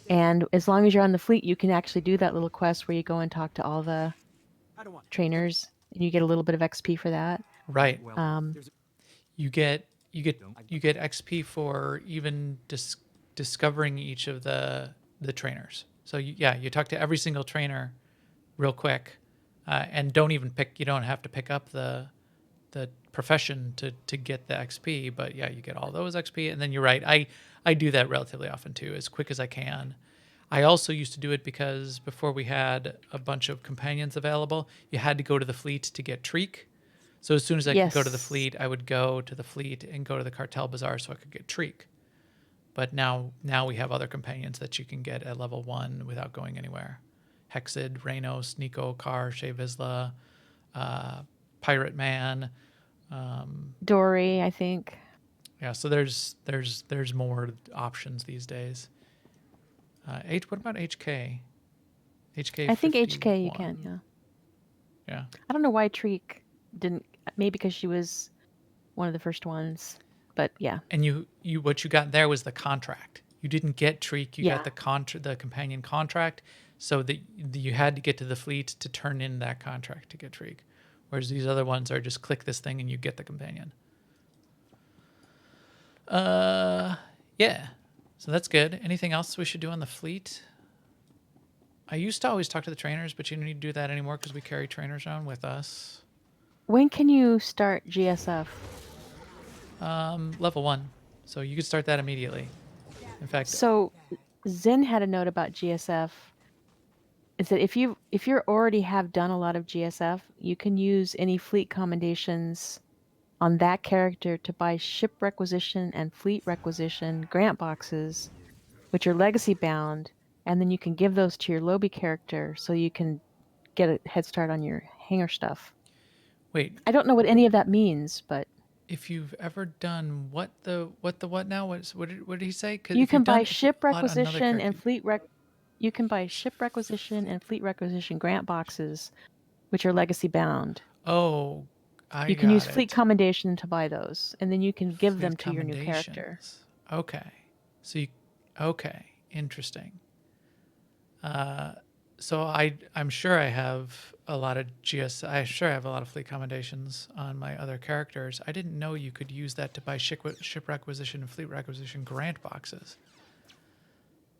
And as long as you're on the fleet, you can actually do that little quest where you go and talk to all the trainers, and you get a little bit of XP for that. Right. Um, You get you get XP for even discovering each of the trainers. So you talk to every single trainer real quick, and don't even pick. You don't have to pick up the profession to get the XP. But yeah, you get all those XP, and then you're right. I do that relatively often too, as quick as I can. I also used to do it because before we had a bunch of companions available, you had to go to the fleet to get Treek. So as soon as I could go to the yes. fleet, I would go to the fleet and go to the cartel bazaar so I could get Treek. But now we have other companions that you can get at level 1 without going anywhere. Hexid, Reynos, Nico, Kar, Shea Vizsla, Pirate Man. Dory, I think. Yeah, so there's more options these days. What about HK? HK I think HK you can, 51. yeah. Yeah. I don't know why Treek didn't, maybe because she was one of the first ones, but yeah. And you what you got there was the contract. You didn't get Treek, you got Yeah. the companion contract, so that you had to get to the fleet to turn in that contract to get Treek. Whereas these other ones are just click this thing and you get the companion. Yeah. So that's good. Anything else we should do on the fleet? I used to always talk to the trainers, but you don't need to do that anymore because we carry trainers around with us. When can you start GSF? Level 1. So you could start that immediately. In fact, So Zen had a note about GSF. Is that if you already have done a lot of GSF, you can use any fleet commendations on that character to buy ship requisition and fleet requisition grant boxes, which are legacy bound, and then you can give those to your Lobby character so you can get a head start on your hangar stuff. wait, I don't know what any of that means, but if you've ever done what now? What did he say? Because you if can you've buy done if you, ship a lot another requisition character, and fleet rec. You can buy ship requisition and fleet requisition grant boxes, which are legacy bound. oh, I You can use got fleet it. commendation to buy those, and then you can give them Fleet to your new character. commendations. Okay, so you, okay, interesting. So I'm sure I have a lot of I'm sure I have a lot of fleet commendations on my other characters. I didn't know you could use that to buy ship requisition and fleet requisition grant boxes.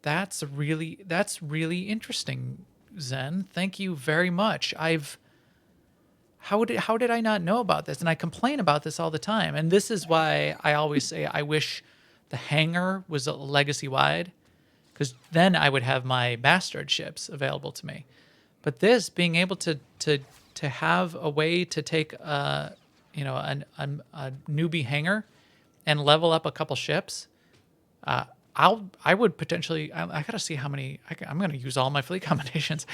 That's really interesting, Zen. Thank you very much. How did I not know about this? And I complain about this all the time. And this is why I always say I wish the hangar was legacy wide, because then I would have my mastered ships available to me. But this being able to have a way to take a newbie hangar and level up a couple ships, I would potentially. I gotta see how many. I'm gonna use all my fleet combinations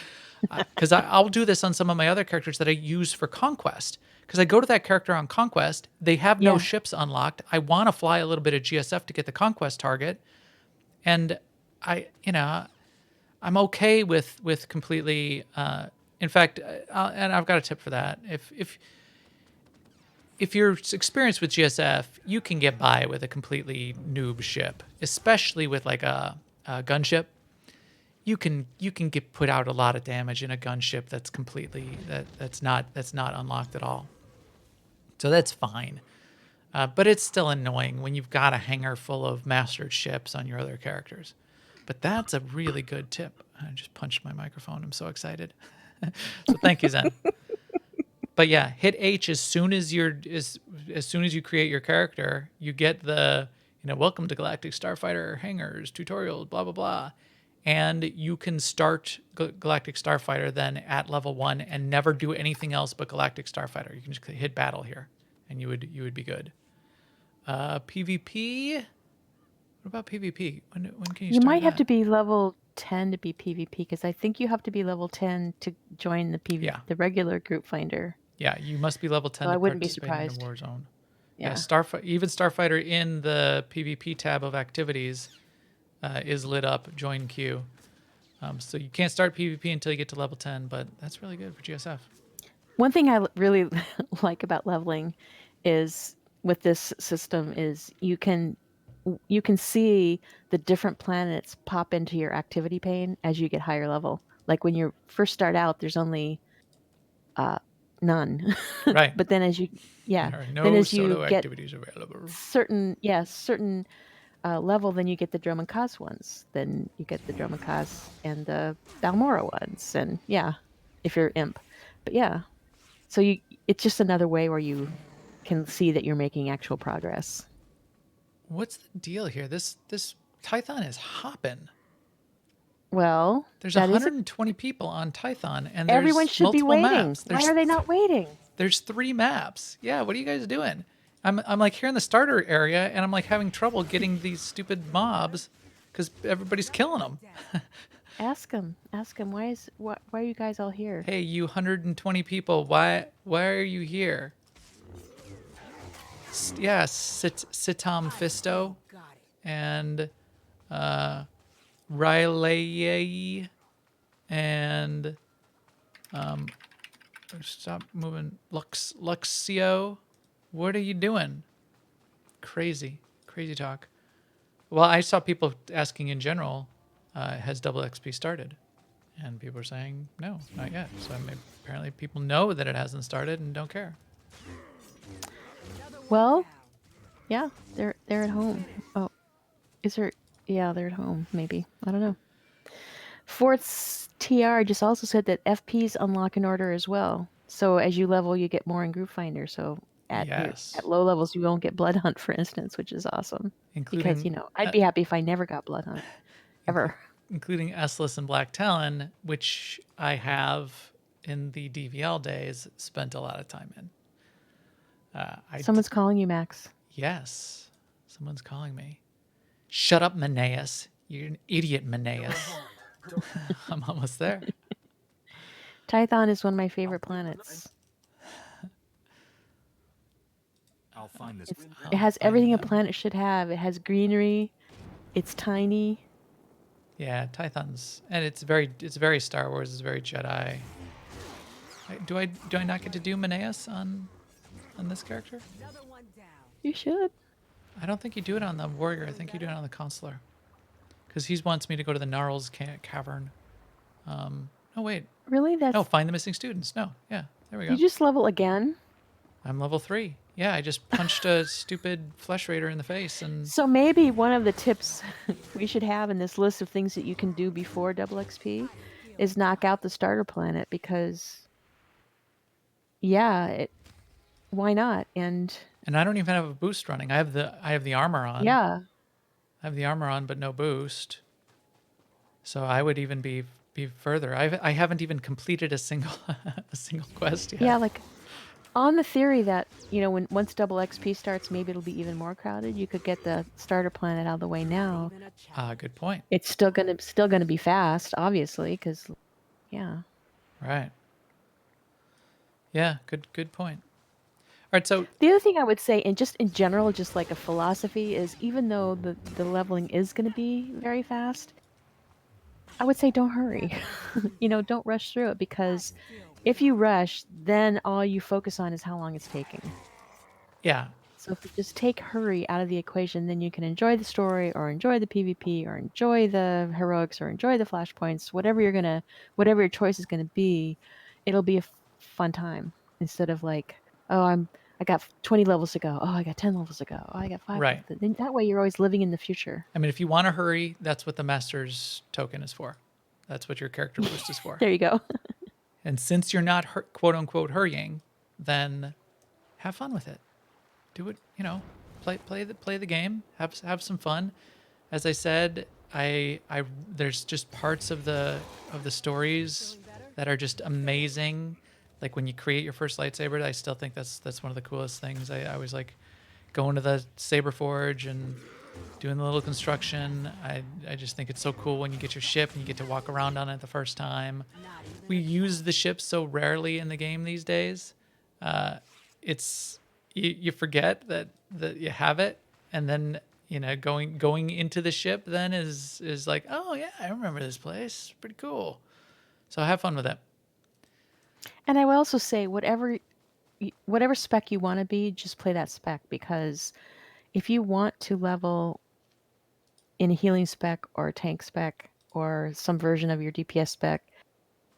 because I'll do this on some of my other characters that I use for conquest. Because I go to that character on conquest, they have no Yeah. ships unlocked. I want to fly a little bit of GSF to get the conquest target, and I'm okay with completely. In fact, and I've got a tip for that. If you're experienced with GSF, you can get by with a completely noob ship, especially with like a gunship. You can get put out a lot of damage in a gunship that's completely that's not unlocked at all. So that's fine. But it's still annoying when you've got a hangar full of mastered ships on your other characters. But that's a really good tip. I just punched my microphone. I'm so excited. So thank you, Zen. But yeah, hit H as soon as as soon as you create your character, you get the welcome to Galactic Starfighter hangars tutorial, blah blah blah, and you can start Galactic Starfighter then at level 1 and never do anything else but Galactic Starfighter. You can just hit battle here, and you would be good. PvP. What about PvP? When can you You start might have that? to be level 10 to be PvP because I think you have to be level 10 to join Yeah. the regular group finder. Yeah, you must be level 10 So I to wouldn't be participate in a surprised. Warzone. Yeah, Yeah. even Starfighter in the PvP tab of activities is lit up, join queue. So you can't start PvP until you get to level 10, but that's really good for GSF. One thing I really like about leveling is with this system is you can see the different planets pop into your activity pane as you get higher level. Like when you first start out, there's only none. Right. But then as you, yeah, There are then no as you solo get activities available. certain level, then you get the Dromakas ones. Then you get the Dromakas and the Balmora ones, and yeah, if you're imp. But yeah, so it's just another way where you can see that you're making actual progress. What's the deal here? This Tython is hopping. Well, There's that is 120 people on Tython, and everyone there's should be multiple waiting. maps. Why are they not waiting? There's 3 maps. Yeah, what are you guys doing? I'm like here in the starter area, and I'm like having trouble getting these stupid mobs because everybody's killing them. Ask them. Why are you guys all here? Hey, you 120 people, why are you here? Yeah, Sitam Fisto and Riley and stop moving, Luxio. What are you doing? Crazy talk. Well, I saw people asking in general, has double XP started? And people are saying, no, not yet. So apparently people know that it hasn't started and don't care. Well, yeah, they're at home. Oh, is there? Yeah, they're at home. Maybe I don't know. Fort's TR just also said that FPs unlock in order as well. So as you level, you get more in Group Finder. So at Yes. low levels, you won't get Blood Hunt, for instance, which is awesome. Because Including I'd be happy if I never got Blood Hunt, ever. including S-less and Black Talon, which I have in the DVL days spent a lot of time in. Someone's calling you, Max. Yes, someone's calling me. Shut up, Menaeus. You're an idiot, Menaeus. I'm almost there. Tython is one of my favorite planets. I'll find this. It has everything a planet should have. It has greenery. It's tiny. Yeah, Tython's, and it's very Star Wars. It's very Jedi. Do I not get to do Menaeus on this character? You should. I don't think you do it on the warrior. I think you do it on the consular, because he wants me to go to the Gnarls cavern. No wait, Really? no, find the missing students. No, yeah, there we go. You just level again? I'm level 3. Yeah, I just punched a stupid flesh raider in the face, and So maybe one of the tips we should have in this list of things that you can do before double XP is knock out the starter planet because, yeah, why not? And I don't even have a boost running. I have the armor on. yeah, I have the armor on, but no boost. So I would even be further. I haven't even completed a single quest yet. yeah, like on the theory that once double XP starts, maybe it'll be even more crowded. You could get the starter planet out of the way now. Good point. It's still gonna be fast, obviously, because yeah. Right. Yeah, good point. All right, so The other thing I would say, and just in general, just like a philosophy, is even though the leveling is going to be very fast, I would say don't hurry. Don't rush through it because if you rush, then all you focus on is how long it's taking. yeah, So if you just take hurry out of the equation, then you can enjoy the story or enjoy the PvP or enjoy the heroics or enjoy the flashpoints, whatever your choice is gonna be, it'll be a fun time instead of like, oh, I got 20 levels to go. Oh, I got 10 levels to go. Oh, I got 5. Right. Then that way you're always living in the future. I mean, if you want to hurry, that's what the Master's token is for. That's what your character boost is for. There you go. And since you're not quote unquote hurrying, then have fun with it. Do it, play the game, have some fun. As I said, there's just parts of the stories that are just amazing. Like when you create your first lightsaber, I still think that's one of the coolest things. I always like going to the saber forge and doing the little construction. I just think it's so cool when you get your ship and you get to walk around on it the first time. We use the ship so rarely in the game these days. It's you forget that you have it, and then going into the ship then is like, oh yeah, I remember this place. Pretty cool. So have fun with it. And I will also say, whatever spec you want to be, just play that spec, because if you want to level in a healing spec or a tank spec or some version of your DPS spec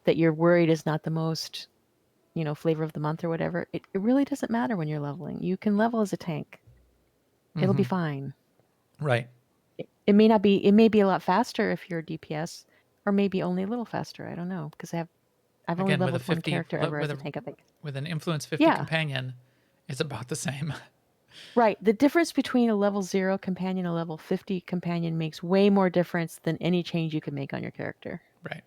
that you're worried is not the most, flavor of the month or whatever, it really doesn't matter when you're leveling. You can level as a tank. It'll be fine. Right. It may not be. It may be a lot faster if you're a DPS, or maybe only a little faster. I don't know, because I've only Again, with a leveled one 50 character ever as a tank, I think. with an influence 50 Yeah, companion, it's about the same. right. The difference between a level 0 companion and a level 50 companion makes way more difference than any change you can make on your character. Right.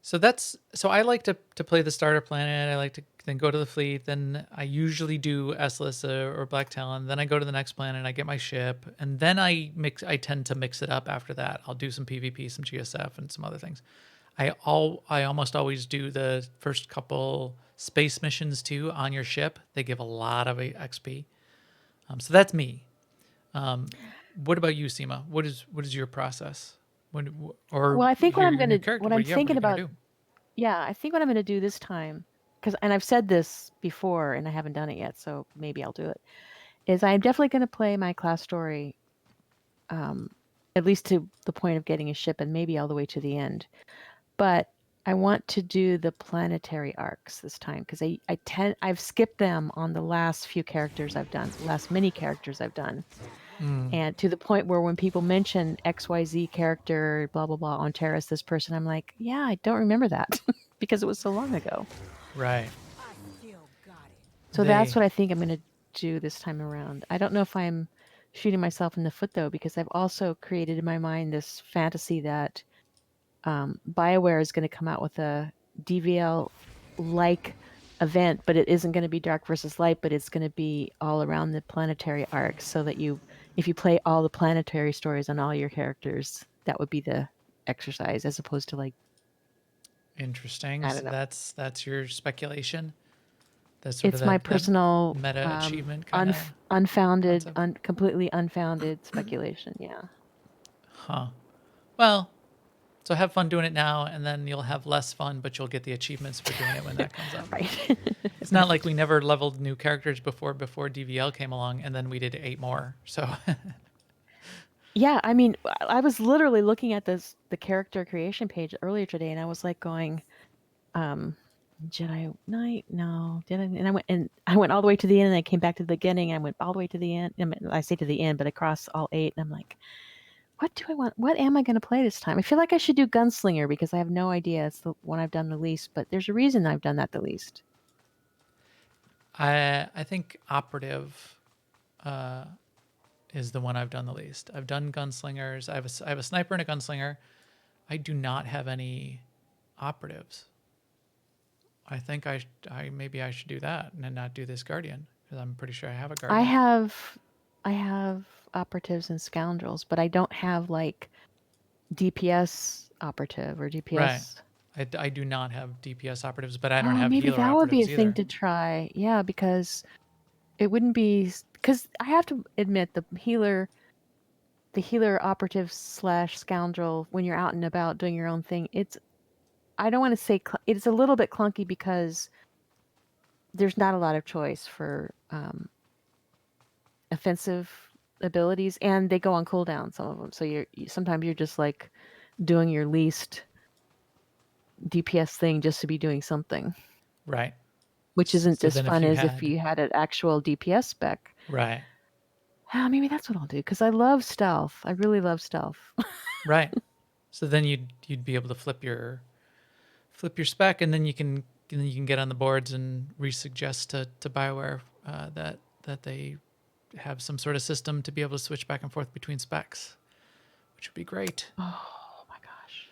So I like to play the starter planet. I like to then go to the fleet. Then I usually do S-less or Black Talon. Then I go to the next planet. I get my ship, and then I tend to mix it up after that. I'll do some PvP, some GSF, and some other things. I almost always do the first couple space missions too on your ship. They give a lot of XP. So that's me. What about you, Seema? What is your process? Or Well, I think your new character? what I'm What are thinking you gonna about, do? yeah, I think what I'm going to do this time, and I've said this before and I haven't done it yet, so maybe I'll do it, is I'm definitely going to play my class story, at least to the point of getting a ship and maybe all the way to the end. But I want to do the planetary arcs this time, because I've skipped them on the last few characters I've done, last many characters I've done. And to the point where when people mention XYZ character, blah, blah, blah, on Terrace, this person, I'm like, yeah, I don't remember that because it was so long ago. Right. So that's what I think I'm going to do this time around. I don't know if I'm shooting myself in the foot, though, because I've also created in my mind this fantasy that BioWare is going to come out with a DVL-like event, but it isn't going to be dark versus light, but it's going to be all around the planetary arcs, so that if you play all the planetary stories on all your characters, that would be the exercise, as opposed to, like, Interesting. I So don't know. that's your speculation. That's sort of It's my that personal meta achievement kind of unfounded, concept. completely unfounded speculation. Yeah. Huh. Well, so have fun doing it now, and then you'll have less fun, but you'll get the achievements for doing it when that comes up. Right. It's not like we never leveled new characters before DVL came along, and then we did 8 more. So Yeah, I mean, I was literally looking at the character creation page earlier today, and I was like going, Jedi Knight, no, did I? And I went all the way to the end, and I came back to the beginning. And I went all the way to the end. I mean, I say to the end, but across all 8, and I'm like, what do I want? What am I going to play this time? I feel like I should do Gunslinger because I have no idea. It's the one I've done the least, but there's a reason I've done that the least. I think Operative is the one I've done the least. I've done Gunslingers. I have a sniper and a gunslinger. I do not have any operatives. I think maybe I should do that and then not do this Guardian, because I'm pretty sure I have a Guardian. I have operatives and scoundrels, but I don't have like DPS operative or Right. DPS. I do not have DPS operatives, but I don't Oh, have maybe healer that would be a operatives thing either. to try. Yeah, because it wouldn't be, because I have to admit the healer operative slash scoundrel, when you're out and about doing your own thing, I don't want to say it's a little bit clunky because there's not a lot of choice for offensive abilities, and they go on cooldown, some of them. So sometimes you're just like doing your least DPS thing just to be doing something, Right. which isn't So as then if fun you as if had you had an actual DPS spec. right. Maybe that's what I'll do, because I love stealth. I really love stealth. Right. So then you'd be able to flip your spec, and then you can get on the boards and resuggest to BioWare that they have some sort of system to be able to switch back and forth between specs, which would be great. Oh my gosh.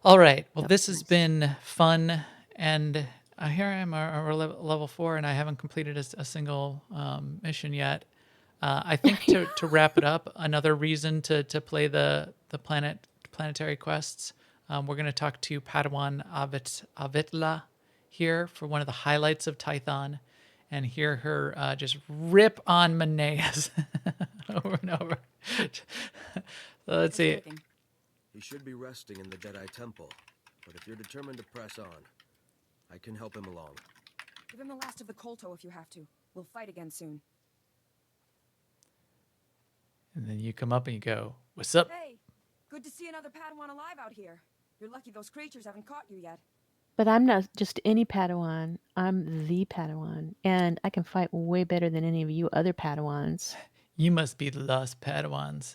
All right. Well, That this was has nice. been fun, and here I am, level 4, and I haven't completed a single mission yet. I think to wrap it up, another reason to play the planetary quests. We're going to talk to Padawan Avitla here for one of the highlights of Tython, and hear her just rip on Maneas over and over. So let's see. Cooking. He should be resting in the Jedi Temple, but if you're determined to press on, I can help him along. Give him the last of the Kolto if you have to. We'll fight again soon. And then you come up and you go, "What's up?" Hey, good to see another Padawan alive out here. You're lucky those creatures haven't caught you yet. But I'm not just any Padawan. I'm the Padawan, and I can fight way better than any of you other Padawans. You must be the lost Padawans,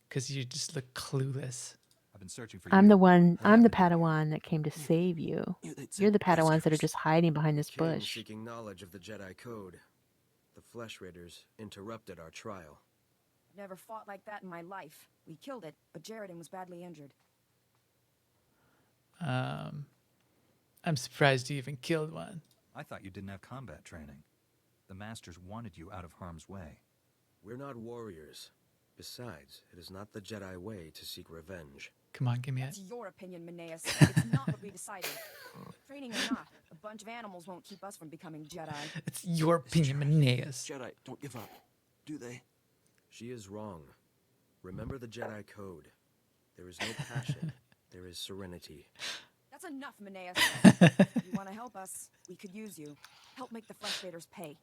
because you just look clueless. I've been searching for I'm you. the one. What I'm the happened to you? Padawan that came to save you. It's You're the Padawans that are prisoners. just hiding behind this Came bush. seeking knowledge of the Jedi Code. The Flesh Raiders interrupted our trial. I've never fought like that in my life. We killed it, but Jaredin was badly injured. I'm surprised you even killed one. I thought you didn't have combat training. The masters wanted you out of harm's way. We're not warriors. Besides, it is not the Jedi way to seek revenge. Come on, give me it. That's your opinion, Maneas. It's not what we decided. Training or not, a bunch of animals won't keep us from becoming Jedi. It's your opinion, Maneas. Jedi don't give up, do they? She is wrong. Remember the Jedi Code. There is no passion. There is serenity. That's enough, Maneas. You want to help us? We could use you. Help make the Flesh Raiders pay.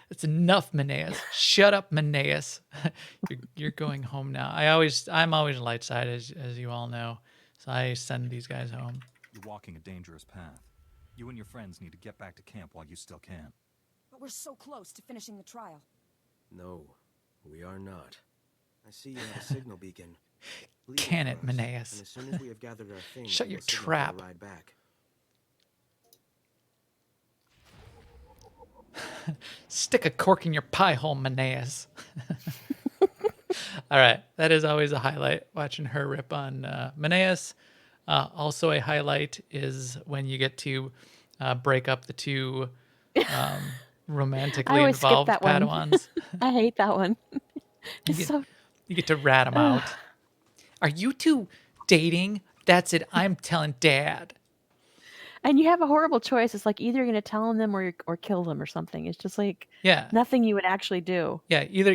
It's enough, Maneas. Shut up, Maneas. You're going home now. I'm always light side, as you all know. So I send these guys home. You're walking a dangerous path. You and your friends need to get back to camp while you still can. But we're so close to finishing the trial. No, we are not. I see you have a signal beacon. Leave Can for it, us, Maneas? And as soon as we have gathered our things, Shut we your will signal for trap. the ride back. Stick a cork in your pie hole, Maneas. All right, that is always a highlight, watching her rip on Maneas. Also a highlight is when you get to break up the two I romantically always skip involved that one. Padawans. I hate that one. It's get- so. You get to rat them out. Are you two dating? That's it. I'm telling Dad. And you have a horrible choice. It's like either you're going to tell them or kill them or something. It's just like Yeah. nothing you would actually do. Either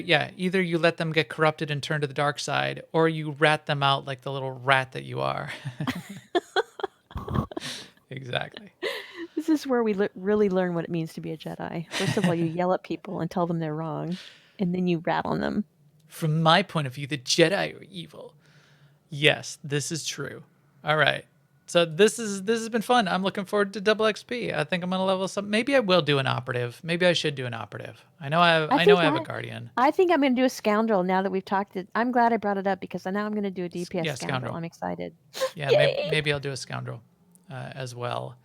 you let them get corrupted and turn to the dark side, or you rat them out like the little rat that you are. Exactly. This is where we really learn what it means to be a Jedi. First of all, you yell at people and tell them they're wrong, and then you rat on them. From my point of view, the Jedi are evil. Yes, this is true. All right. So this has been fun. I'm looking forward to double XP. I think I'm gonna level some. Maybe I will do an operative. Maybe I should do an operative. I know I have a guardian. I think I'm going to do a scoundrel now that we've talked. I'm glad I brought it up because now I'm going to do a DPS Yeah, scoundrel. scoundrel. I'm excited. Yeah, Yay! maybe I'll do a scoundrel as well.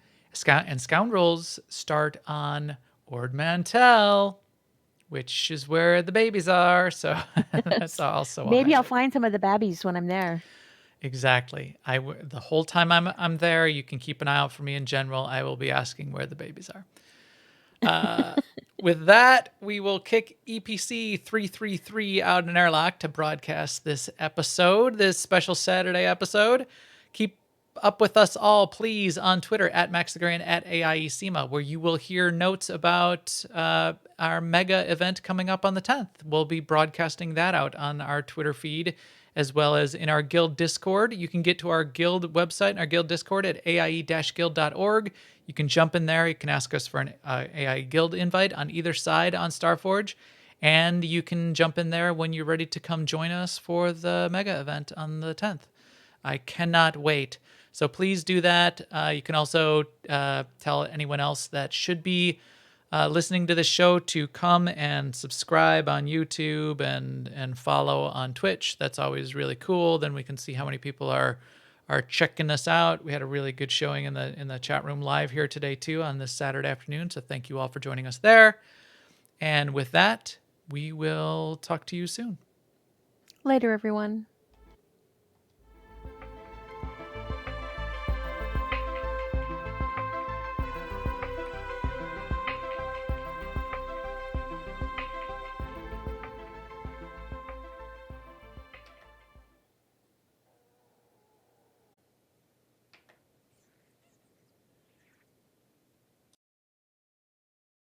And scoundrels start on Ord Mantell, which is where the babies are. So that's also a Maybe I'll highlight. find some of the babbies when I'm there. Exactly. The whole time I'm there, you can keep an eye out for me in general. I will be asking where the babies are. With that, we will kick EPC 333 out in an airlock to broadcast this episode, this special Saturday episode. Keep up with us all, please, on Twitter at MaxTheGrand, at AIESEMA, where you will hear notes about our mega event coming up on the 10th. We'll be broadcasting that out on our Twitter feed, as well as in our guild Discord. You can get to our guild website and our guild Discord at aie-guild.org. You can jump in there. You can ask us for an AI guild invite on either side on Starforge. And you can jump in there when you're ready to come join us for the mega event on the 10th. I cannot wait. So please do that. You can also tell anyone else that should be listening to the show to come and subscribe on YouTube and follow on Twitch. That's always really cool. Then we can see how many people are checking us out. We had a really good showing in the chat room live here today too on this Saturday afternoon. So thank you all for joining us there. And with that, we will talk to you soon. Later, everyone.